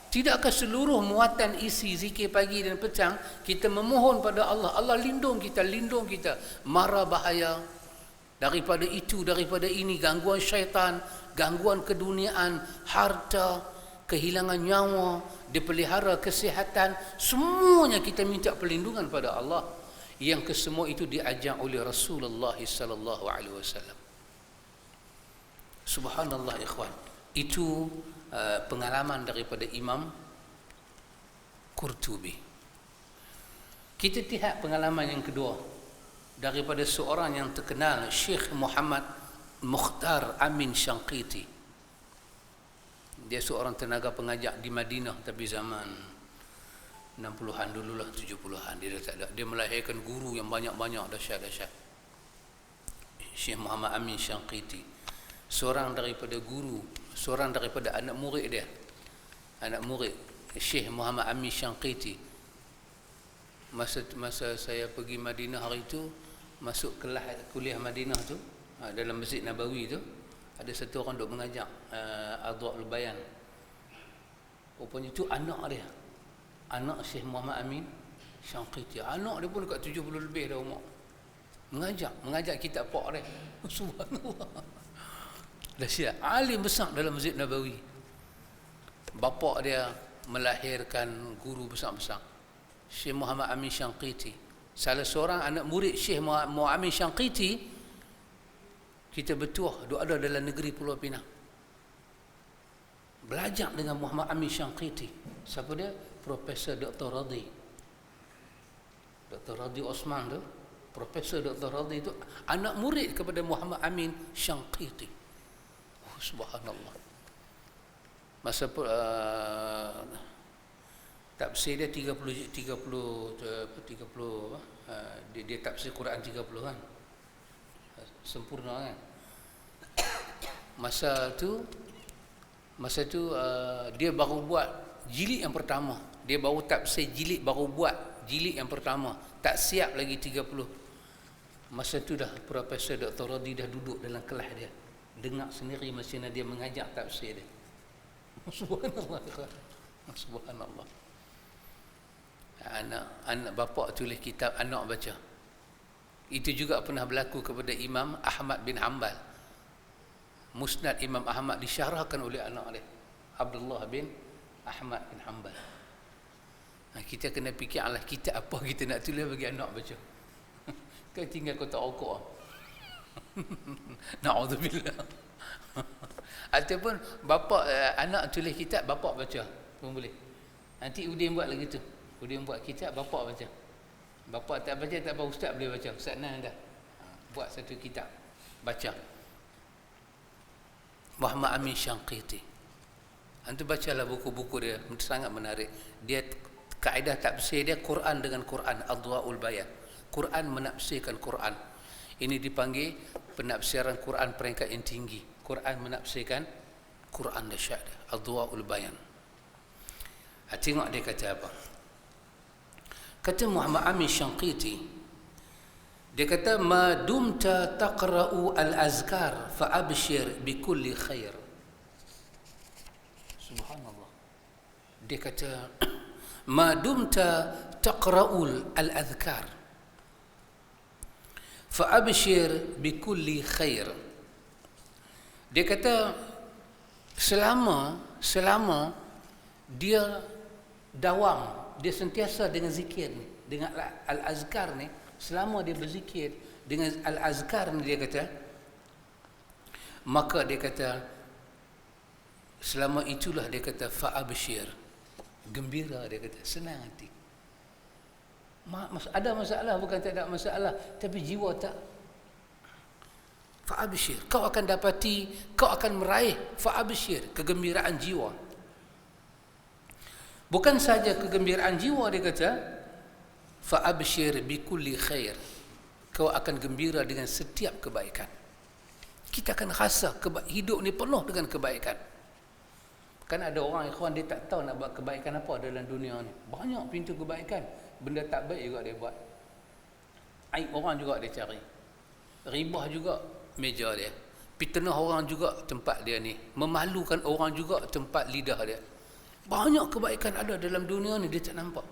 Tidakkah seluruh muatan isi zikir pagi dan petang kita memohon pada Allah, Allah lindung kita mara bahaya daripada itu, daripada ini, gangguan syaitan, gangguan keduniaan, harta, kehilangan nyawa, dipelihara kesihatan, semuanya kita minta perlindungan pada Allah, yang kesemua itu diajar oleh Rasulullah sallallahu alaihi wasallam. Subhanallah ikhwan. Itu pengalaman daripada Imam Qurtubi. Kita lihat pengalaman yang kedua daripada seorang yang terkenal, Syekh Muhammad Mukhtar Amin Syanqiti. Dia seorang tenaga pengajar di Madinah, tapi zaman 60-an dululah, 70-an dia dah tak ada. Dia melahirkan guru yang banyak-banyak, dahsyat-dahsyat. Syekh Muhammad Amin Syanqiti, seorang daripada guru, seorang daripada anak murid dia. Anak murid Syekh Muhammad Amin Syanqiti. Masa saya pergi Madinah hari itu, masuk kelas kuliah Madinah tu, dalam Masjid Nabawi tu, ada satu orang duk mengajar Adwa'ul Bayan. Rupanya itu anak dia, anak Syekh Muhammad Amin Syanqiti. Anak dia pun dekat 70 lebih dah umur. Mengajar kitab Pak dia. Subhanallah. Dahsyat, alim besar dalam Masjid Nabawi. Bapa dia melahirkan guru besar-besar, Syekh Muhammad Amin Syanqiti. Salah seorang anak murid Syekh Muhammad Amin Syanqiti kita bertuah, duk ada dalam negeri Pulau Pinang. Belajar dengan Muhammad Amin Syanqiti. Siapa dia? Profesor Dr. Radhi. Dr. Radhi Osman tu, Profesor Dr. Radhi tu anak murid kepada Muhammad Amin Syanqiti. Oh, subhanallah. Masa tafsir dia 30 dia tafsir Quran 30 kan. Sempurna kan. Masa tu dia baru buat jilid yang pertama. Dia baru tafsir jilid, baru buat jilid yang pertama. Tak siap lagi 30. Masa tu dah Profesor Dr. Radhi dah duduk dalam kelas dia. Dengar sendiri masa dia mengajar tafsir dia. Subhanallah. Subhanallah. Anak bapa tulis kitab, anak baca. Itu juga pernah berlaku kepada Imam Ahmad bin Hanbal. Musnad Imam Ahmad disyarahkan oleh anak dia, Abdullah bin Ahmad bin Hanbal. Kita kena fikirlah kitab apa kita nak tulis bagi anak baca. Kan tinggal kotak rokok. Na'udzubillah. Ataupun bapa anak tulis kitab, bapa baca pun boleh. Nanti Udin buat lagi tu. Udin buat kitab, bapa baca. Bapa tak baca, tak apa, ustaz boleh baca. Ustaz Nan dah buat satu kitab, baca. Muhammad Amin Syanqiti. Antu bacalah buku-buku dia, sangat menarik. Dia kaedah tafsir dia Quran dengan Quran, Adwaul Bayan. Quran menafsirkan Quran. Ini dipanggil penafsiran Quran peringkat yang tinggi. Quran menafsirkan Quran dahsyat dia, Adwaul Bayan. Tengok dia kata apa. Kata Muhammad Amin Syanqiti, dia kata, ma dumta taqra'u al-azkar fa abshir bi kulli khair. Subhanallah. Dia kata, ma dumta taqra'u al-azkar fa abshir bi kulli khair. Dia kata, selama dia dawam, dia sentiasa dengan zikir ni, dengan al-azkar ni, selama dia berzikir dengan al-azkar ni, dia kata, maka dia kata selama itulah, dia kata, fa'abshir, gembira, dia kata, senang hati. Ada masalah, bukan tak ada masalah, tapi jiwa tak. Fa'abshir, kau akan dapati, kau akan meraih fa'abshir, kegembiraan jiwa. Bukan saja kegembiraan jiwa, dia kata, fa'abshir bi kulli khair, kau akan gembira dengan setiap kebaikan. Kita akan rasa hidup ni penuh dengan kebaikan. Kan ada orang ikhwan, dia tak tahu nak buat kebaikan apa dalam dunia ni. Banyak pintu kebaikan, benda tak baik juga dia buat. Aib orang juga dia cari. Ribah juga meja dia. Fitnah orang juga tempat dia ni. Memalukan orang juga tempat lidah dia. Banyak kebaikan ada dalam dunia ni, dia tak nampak.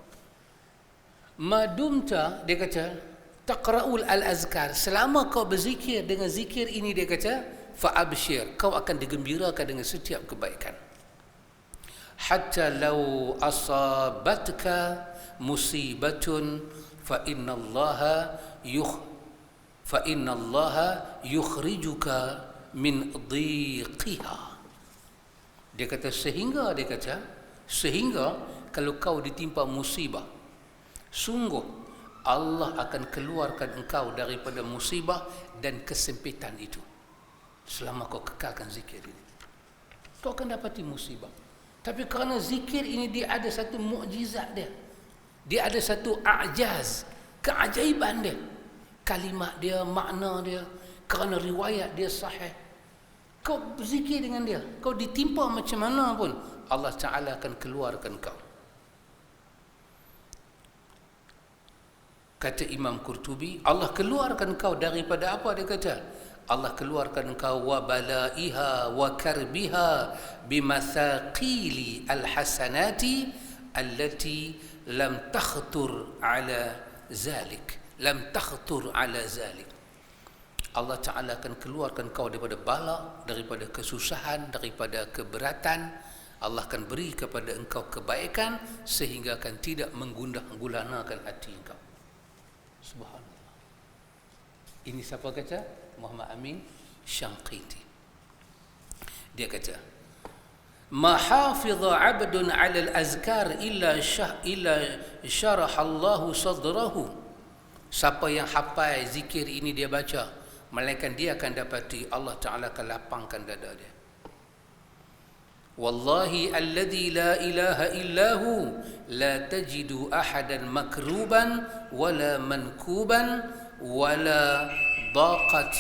Madumta, dia kata, taqra'ul al-azkar, selama kau berzikir dengan zikir ini, dia kata, fa'abshir, kau akan digembirakan dengan setiap kebaikan. Hatta law asabatka musibatun fa innallaha yukhrijuka min dhiqiha. Dia kata, sehingga kalau kau ditimpa musibah, sungguh Allah akan keluarkan engkau daripada musibah dan kesempitan itu selama kau kekalkan zikir ini. Kau akan dapati musibah, tapi kerana zikir ini dia ada satu mukjizat dia. Dia ada satu a'jaz, keajaiban dia. Kalimat dia, makna dia, kerana riwayat dia sahih. Kau berzikir dengan dia, kau ditimpa macam mana pun, Allah Ta'ala akan keluarkan kau. Kata Imam Qurtubi, Allah keluarkan kau daripada apa? Dia kata, Allah keluarkan kau wa balaiha wa karbiha bimathaqili alhasanati allati lam takhtur ala zalik. Allah Ta'ala akan keluarkan kau daripada bala, daripada kesusahan, daripada keberatan. Allah akan beri kepada engkau kebaikan sehingga akan tidak menggundah-gulanakan hati engkau. Subhanallah. Ini siapa kata? Muhammad Amin Syangqiti. Dia kata, ma hafidha 'abdun 'ala al-azkar illa syarah Allahu sadrahu. Siapa yang hafal zikir ini dia baca, melainkan dia akan dapati Allah Ta'ala akan lapangkan dada dia. Wallahi alladhi la ilaha illahu la tajidu ahadan makruban wala mankuban wala daqat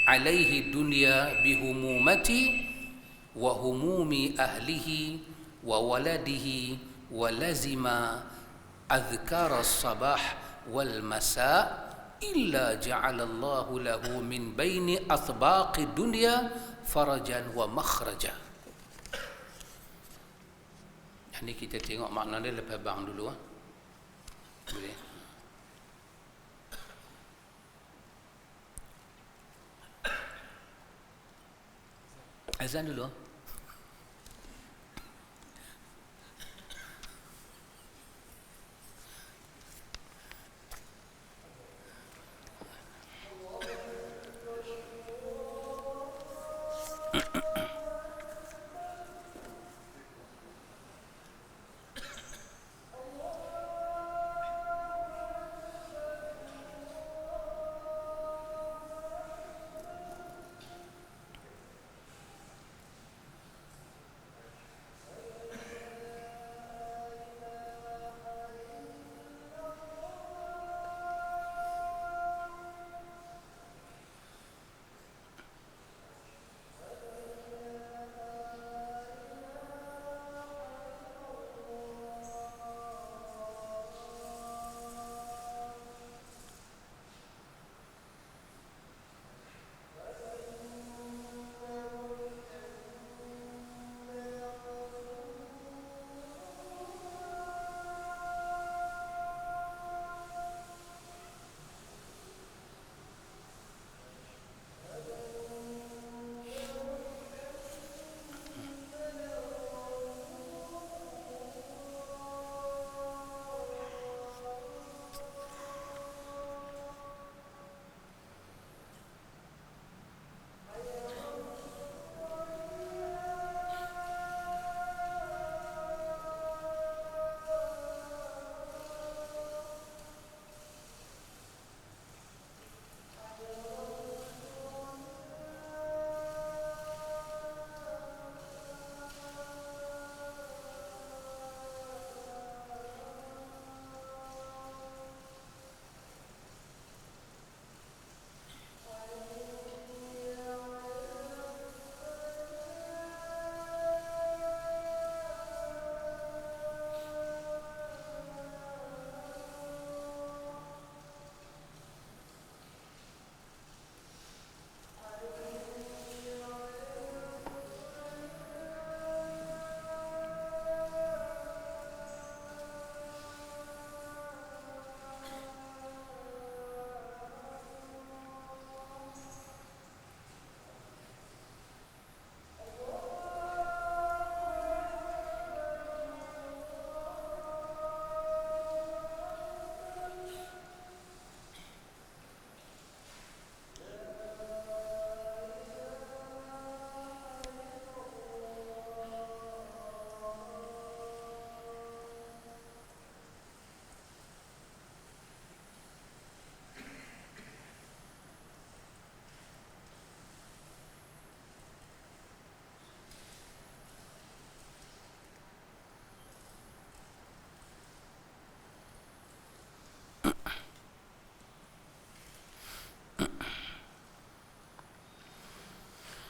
alaihi dunya bihumumati wa humumi ahlihi wa waladihi wa lazima adhkar as-sabah wal masa illa ja'alallahu lahu min baini athbaqi dunya farajan wa makhraja. Ini kita tengok makna dia lepas bang dulu. Boleh. Azan dulu.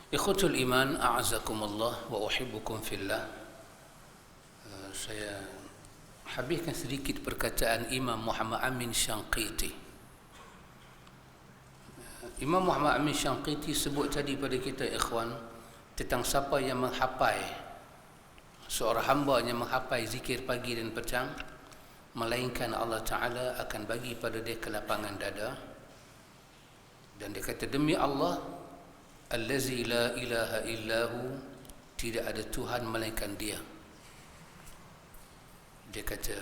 Ikhwatul iman, a'azakumullah wa uhibbukum fillah. Saya habiskan sedikit perkataan Imam Muhammad Amin Syangqiti. Imam Muhammad Amin Syangqiti sebut tadi pada kita ikhwan tentang siapa yang menghafal, seorang hamba yang menghafal zikir pagi dan petang, melainkan Allah Ta'ala akan bagi pada dia kelapangan dada. Dan dia kata, demi Allah, Allazi la ilaha illahu, tidak ada Tuhan melainkan dia. Dia kata,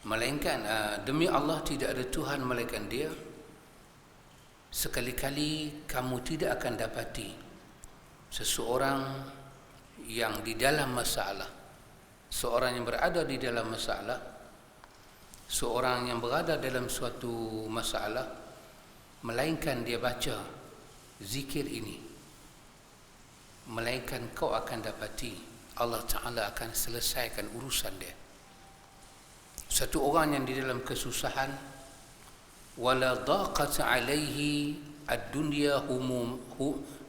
melainkan demi Allah tidak ada Tuhan melainkan dia, sekali-kali kamu tidak akan dapati seseorang yang di dalam masalah, seorang yang berada di dalam masalah, seorang yang berada dalam suatu masalah, melainkan dia baca zikir ini, melainkan kau akan dapati Allah Ta'ala akan selesaikan urusan dia. Satu orang yang di dalam kesusahan, wala daqat alaihi ad-dunya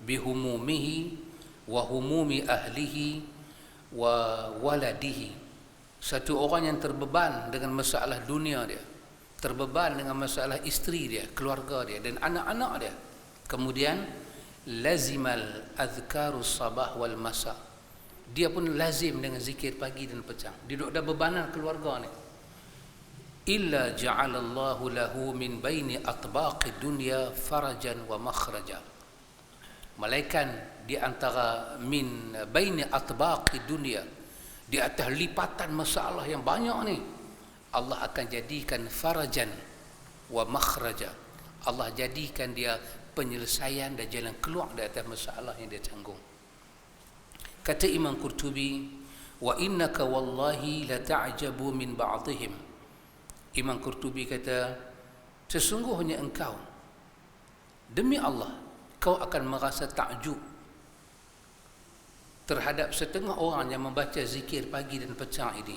bihumumihi wa humumi ahlihi wa waladihi. Satu orang yang terbeban dengan masalah dunia dia, terbeban dengan masalah isteri dia, keluarga dia dan anak-anak dia. Kemudian lazimal azkarus sabah wal masa. Dia pun lazim dengan zikir pagi dan petang. Dia duduk ada bebanan keluarga ni. Illa ja'alallahu lahu min baini atbaqid dunya farajan wa makhraja. Malaikan di antara min baini atbaqid dunya, di atas lipatan masalah yang banyak ni, Allah akan jadikan farajan wa makhraja. Allah jadikan dia penyelesaian dan jalan keluar dari atas masalah yang dia tanggung. Kata Imam Qurtubi, wa innaka wallahi la ta'jabu min ba'dihim. Imam Qurtubi kata, sesungguhnya engkau, demi Allah, kau akan merasa takjub terhadap setengah orang yang membaca zikir pagi dan petang ini.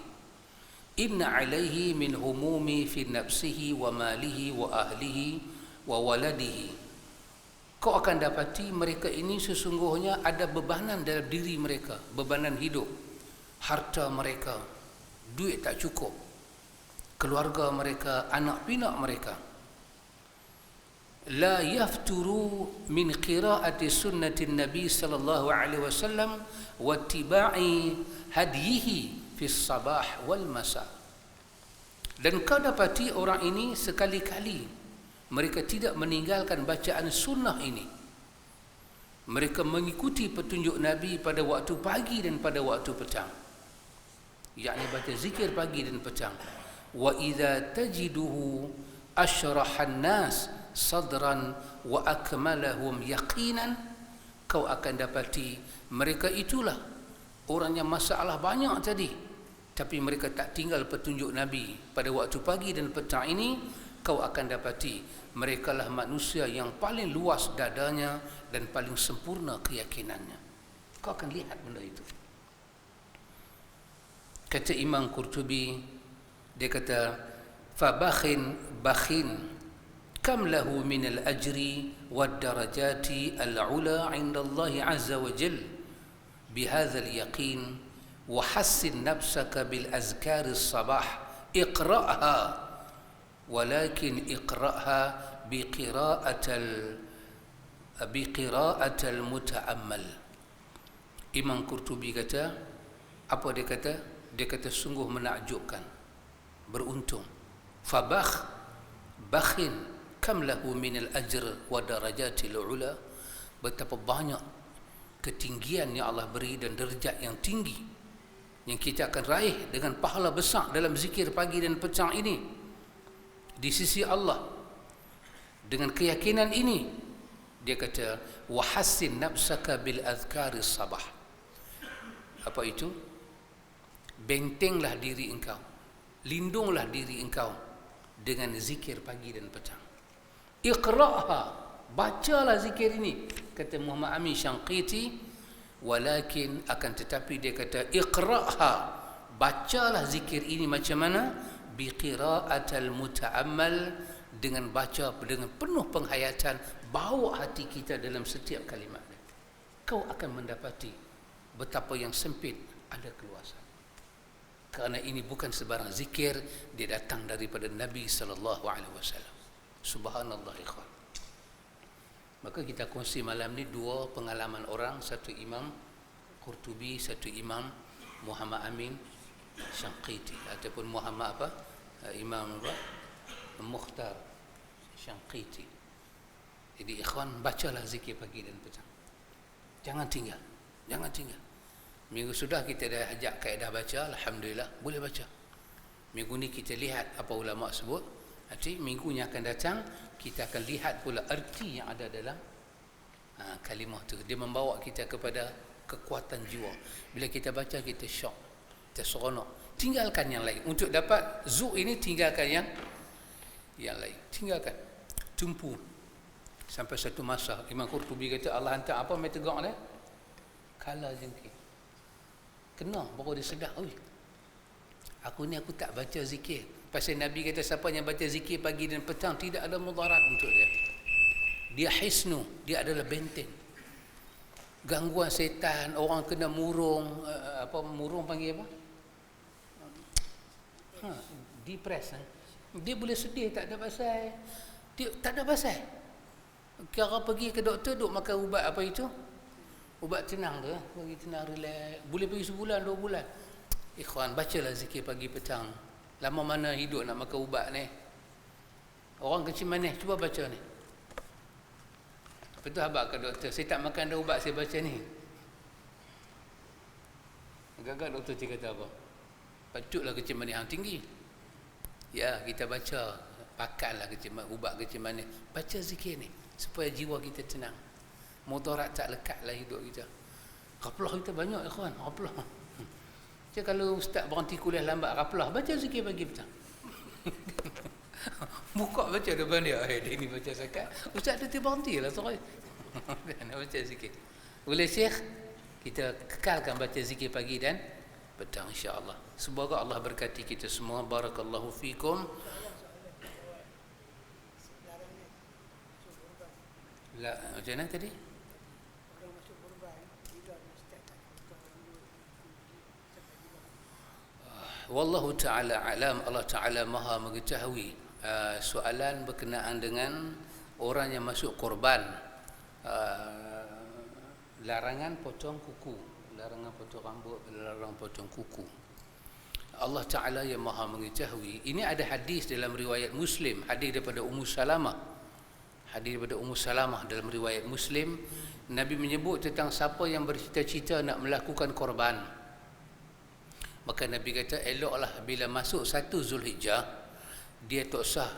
Inna alaihi min humumi fi nafsihi wa malihi wa ahlihi wa waladihi. Kau akan dapati mereka ini sesungguhnya ada bebanan dalam diri mereka, bebanan hidup, harta mereka, duit tak cukup, keluarga mereka, anak pinak mereka. La yafturu min qiraati sunnati Nabi sallallahu alaihi wasallam wa ittiba'i hadyihi fi sabah wal masa. Dan kau dapati orang ini sekali-kali mereka tidak meninggalkan bacaan sunnah ini. Mereka mengikuti petunjuk Nabi pada waktu pagi dan pada waktu petang, yakni baca zikir pagi dan petang. Wa idza tajiduhu ashrahan nas sadran wa akmalahum yaqinan. Kau akan dapati mereka itulah orang yang masalah banyak tadi, tapi mereka tak tinggal petunjuk Nabi pada waktu pagi dan petang ini. Kau akan dapati mereka lah manusia yang paling luas dadanya dan paling sempurna keyakinannya. Kau akan lihat benda itu. Kata Imam Qurtubi, dia kata, fabakhin bakhin kam lahu min al-ajri wad-darajati al-ula 'inda Allah 'azza wa jalla bihadha al-yaqin wa hassin nafsaka bil azkar as-sabah iqra'ha walakin iqra'ha biqira'atil muta'ammal. Imam Qurtubi kata, apa dia kata? Dia kata sungguh menakjubkan, beruntung. Bakhin kam lahu min al-ajr wa darajatil ula. Betapa banyak ketinggian yang Allah beri dan derajat yang tinggi yang kita akan raih dengan pahala besar dalam zikir pagi dan petang ini di sisi Allah. Dengan keyakinan ini, dia kata, wahassin nafsaka bil azkaris sabah. Apa itu? Bentenglah diri engkau, lindunglah diri engkau dengan zikir pagi dan petang. Iqra'ha, bacalah zikir ini, kata Muhammad Amin Syanqiti. Walakin, akan tetapi dia kata, iqra'ha, bacalah zikir ini macam mana? Biqira'atil muta'ammal, dengan baca dengan penuh penghayatan, bawa hati kita dalam setiap kalimat. Kau akan mendapati betapa yang sempit ada keluasan. Kerana ini bukan sebarang zikir, dia datang daripada Nabi sallallahu alaihi wasallam. Subhanallah ikhwan. Maka kita kongsi malam ni dua pengalaman orang, satu Imam Qurtubi, satu Imam Muhammad Amin Syanqiti, ataupun Muhammad apa? Imam apa? Mukhtar Syanqiti. Jadi ikhwan, bacalah zikir pagi dan petang. Jangan tinggal. Jangan tinggal. Minggu sudah kita dah ajak kaedah baca, alhamdulillah, boleh baca. Minggu ni kita lihat apa ulama sebut, Nanti minggu yang akan datang kita akan lihat pula erti yang ada dalam kalimah tu. Dia membawa kita kepada kekuatan jiwa. Bila kita baca kita syok, kita seronok. Tinggalkan yang lain. Untuk dapat zuk ini tinggalkan yang lain. Tinggalkan. Tumpu. Sampai satu masa Imam Qurtubi kata Allah hantar apa mai tegak dia? Kala jengking. Kena baru dia sedar, oi. Aku tak baca zikir. Pasal Nabi kata siapa yang baca zikir pagi dan petang tidak ada mudarat untuk dia. Dia hisnu, dia adalah benteng. Gangguan setan, orang kena murung, murung panggil apa? Depress. Dia boleh sedih tak ada pasal. Dia tak ada pasal. Kira pergi ke doktor duk makan ubat apa itu? Ubat tenang tu, bagi tenang, relax. Boleh pergi sebulan, 2 bulan. Ikhwan, bacalah zikir pagi petang. Lama mana hidup nak makan ubat ni? Orang kecil mana? Cuba baca ni. Betul habaq ke doktor? Saya tak makan dah ubat, saya baca ni. Agak-agak doktor cakap kata apa? Patutlah kecil manis yang tinggi. Ya, kita baca. Pakanlah ubat kecil manis. Baca zikir ni. Supaya jiwa kita tenang. Mudarat tak lekatlah hidup kita. Raplah kita banyak, ikhwan. Raplah. Macam kalau ustaz berhenti kuliah lambat, raplah. Baca zikir pagi petang. Buka baca depan dia. Dia ni baca zakat. Ustaz tu berhenti lah. Nak baca zikir. Boleh Syekh? Kita kekalkan baca zikir pagi dan petang insya-Allah. Semoga Allah berkati kita semua. Barakallahu fikum. Macam mana tadi? Wallahu ta'ala alam. Allah ta'ala maha mengetahui. Soalan berkenaan dengan orang yang masuk korban larangan potong kuku, larangan potong rambut, larangan potong kuku. Allah Ta'ala yang maha mengetahui. Ini ada hadis dalam riwayat Muslim, hadis daripada Ummu Salamah. Hadis daripada Ummu Salamah dalam riwayat Muslim, Nabi menyebut tentang siapa yang bercita-cita nak melakukan korban. Maka Nabi kata, eloklah bila masuk 1 Zulhijjah, dia tak usah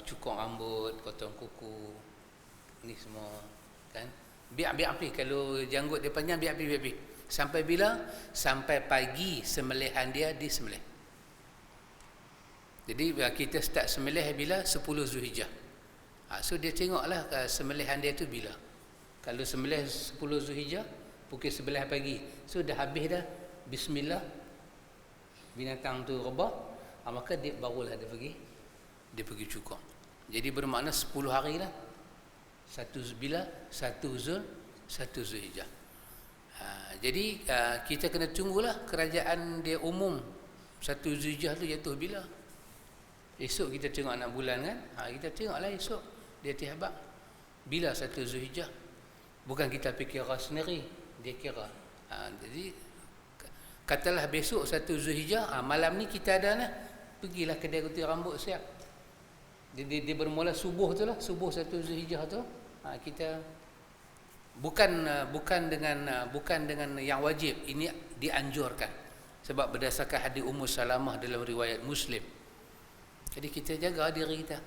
cukur rambut, potong kuku, ni semua kan. Biar api, kalau janggut dia panjang biar api. Sampai bila? Sampai pagi sembelihan dia disembelih. Jadi kita start sembelih bila? 10 Zulhijjah. So dia tengoklah sembelihan dia tu bila. Kalau sembelih 10 Zulhijjah pukul 11 pagi, so dah habis dah, bismillah, binatang tu rebah, maka dia barulah dia pergi cukur. Jadi bermakna 10 hari lah. 1 Zulhijjah. Jadi kita kena tunggulah kerajaan dia umum 1 Zulhijjah tu jatuh bila. Esok kita tengok anak bulan kan, kita tengoklah esok dia tihabak bila 1 Zulhijjah. Bukan kita fikir sendiri, dia kira. Jadi katalah besok 1 Zulhijjah, malam ni kita ada lah, pergilah kedai gunting rambut siap. Dia bermula subuh tu lah, subuh 1 Zulhijjah tu. Kita bukan dengan yang wajib, ini dianjurkan sebab berdasarkan hadis Ummu Salamah dalam riwayat Muslim. Jadi kita jaga diri kita.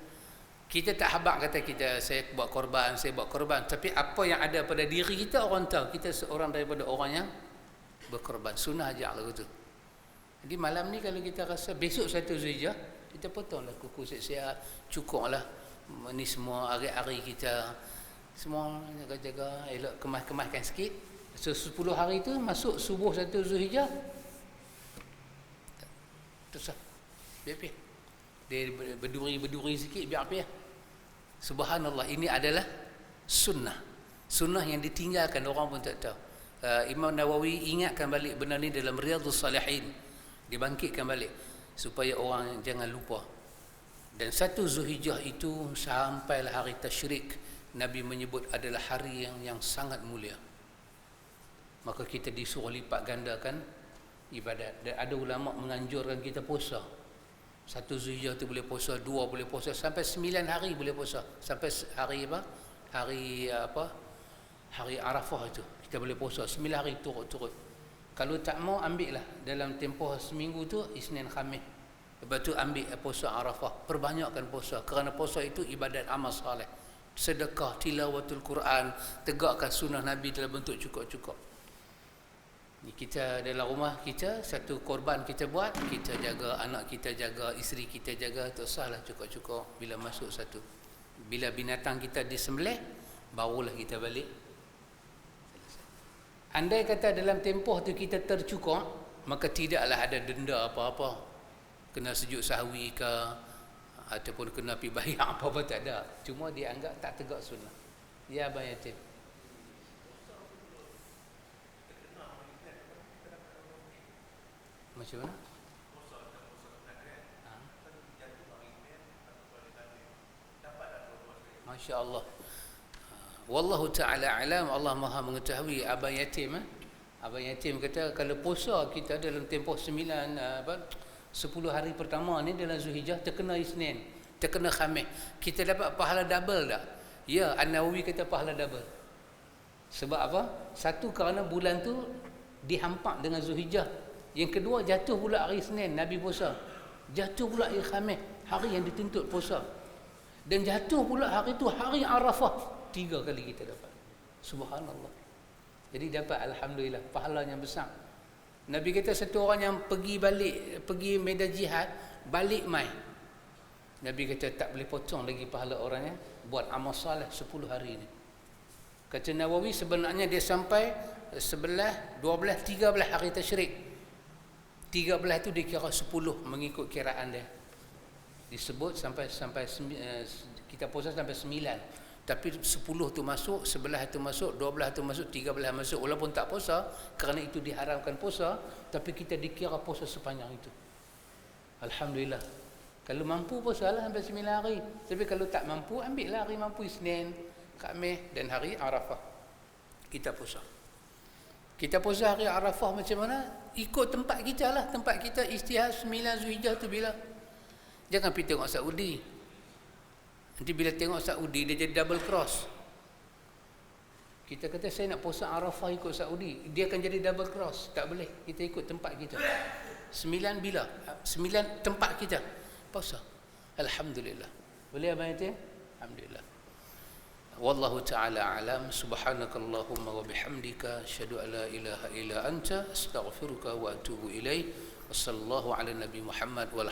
Kita tak habaq kata saya buat korban, tapi apa yang ada pada diri kita orang tahu kita seorang daripada orang yang berkorban. Sunnah aja lagu tu. Jadi malam ni kalau kita rasa besok 1 Zulhijjah, kita potonglah kuku siap-siap, cukurlah ni semua hari-hari kita. Semua jaga-jaga, elok kemas-kemaskan sikit. So 10 hari tu masuk subuh 1 Zulhijjah. Terus biar-biar. Dia berduri sikit biar-biar. Subhanallah, ini adalah sunnah. Sunnah yang ditinggalkan orang pun tak tahu. Imam Nawawi ingatkan balik benda ni dalam Riyadhus Salihin. Dibangkitkan balik supaya orang jangan lupa. Dan 1 Zulhijjah itu sampailah hari tasyrik, Nabi menyebut adalah hari yang sangat mulia. Maka kita disuruh lipat gandakan ibadat. Dan ada ulama menganjurkan kita puasa. 1 Zulhijjah tu boleh puasa, 2 boleh puasa, sampai 9 hari boleh puasa. Sampai hari hari Arafah itu kita boleh puasa 9 hari turut-turut. Kalau tak mau ambil lah dalam tempoh seminggu tu Isnin Khamis. Lepas tu ambil puasa Arafah, perbanyakkan puasa, kerana puasa itu ibadat amal soleh. Sedekah, tilawatul Quran, tegakkan sunnah Nabi dalam bentuk cukup-cukup. Kita dalam rumah kita, satu korban kita buat, kita jaga anak kita, jaga isteri kita, jaga, tak usahlah cukup-cukup. Bila masuk satu, bila binatang kita disembelih, barulah kita balik. Andai kata dalam tempoh tu kita tercukup, maka tidaklah ada denda apa-apa, kena sujud sahwi ke ataupun kena pergi bayar apa-apa, tak ada. Cuma dia anggap tak tegak sunnah. Ya Abang Yatim, macam mana? Masya Allah. Wallahu ta'ala alam, Allah maha mengetahui. Abang Yatim, Abang Yatim kata kalau puasa kita dalam tempoh 10 hari pertama ni dalam Zulhijjah, terkena Isnin, terkena Khamis, kita dapat pahala double tak? Ya, An-Nawawi kata pahala double. Sebab apa? Satu, kerana bulan tu dihampak dengan Zulhijjah. Yang kedua, jatuh pula hari Isnin, Nabi puasa. Jatuh pula hari Khamis, hari yang dituntut puasa. Dan jatuh pula hari tu hari Arafah. 3 kali kita dapat. Subhanallah. Jadi dapat, alhamdulillah, pahalanya besar. Nabi kata satu orang yang pergi medan jihad, balik mai, Nabi kata tak boleh potong lagi pahala orangnya buat amal soleh 10 hari ni. Kata Nawawi, sebenarnya dia sampai 11, 12, 13 hari tasyrik. 13 itu dikira 10 mengikut kiraan dia. Disebut sampai kita puasa sampai 9. Tapi 10 tu masuk, 11 tu masuk, 12 tu masuk, 13 masuk. Walaupun tak puasa, kerana itu diharamkan puasa, tapi kita dikira puasa sepanjang itu. Alhamdulillah. Kalau mampu puasalah sampai 9 hari. Tapi kalau tak mampu, ambillah hari mampu, Isnin, Khamis dan hari Arafah. Kita puasa. Kita puasa hari Arafah macam mana? Ikut tempat kita lah. Tempat kita istihad 9 Zulhijjah tu bila? Jangan pergi tengok Saudi. Nanti bila tengok Saudi, dia jadi double cross. Kita kata saya nak puasa Arafah ikut Saudi, dia akan jadi double cross. Tak boleh. Kita ikut tempat kita. 9 bila? 9 tempat kita puasa. Alhamdulillah. Boleh Abang Yatim? Alhamdulillah. Wallahu ta'ala alam. Subhanakallahumma wa bihamdika asyhadu an la ilaha illa anta astaghfiruka wa atubu ilaik. Wassallallahu ala nabi Muhammad wa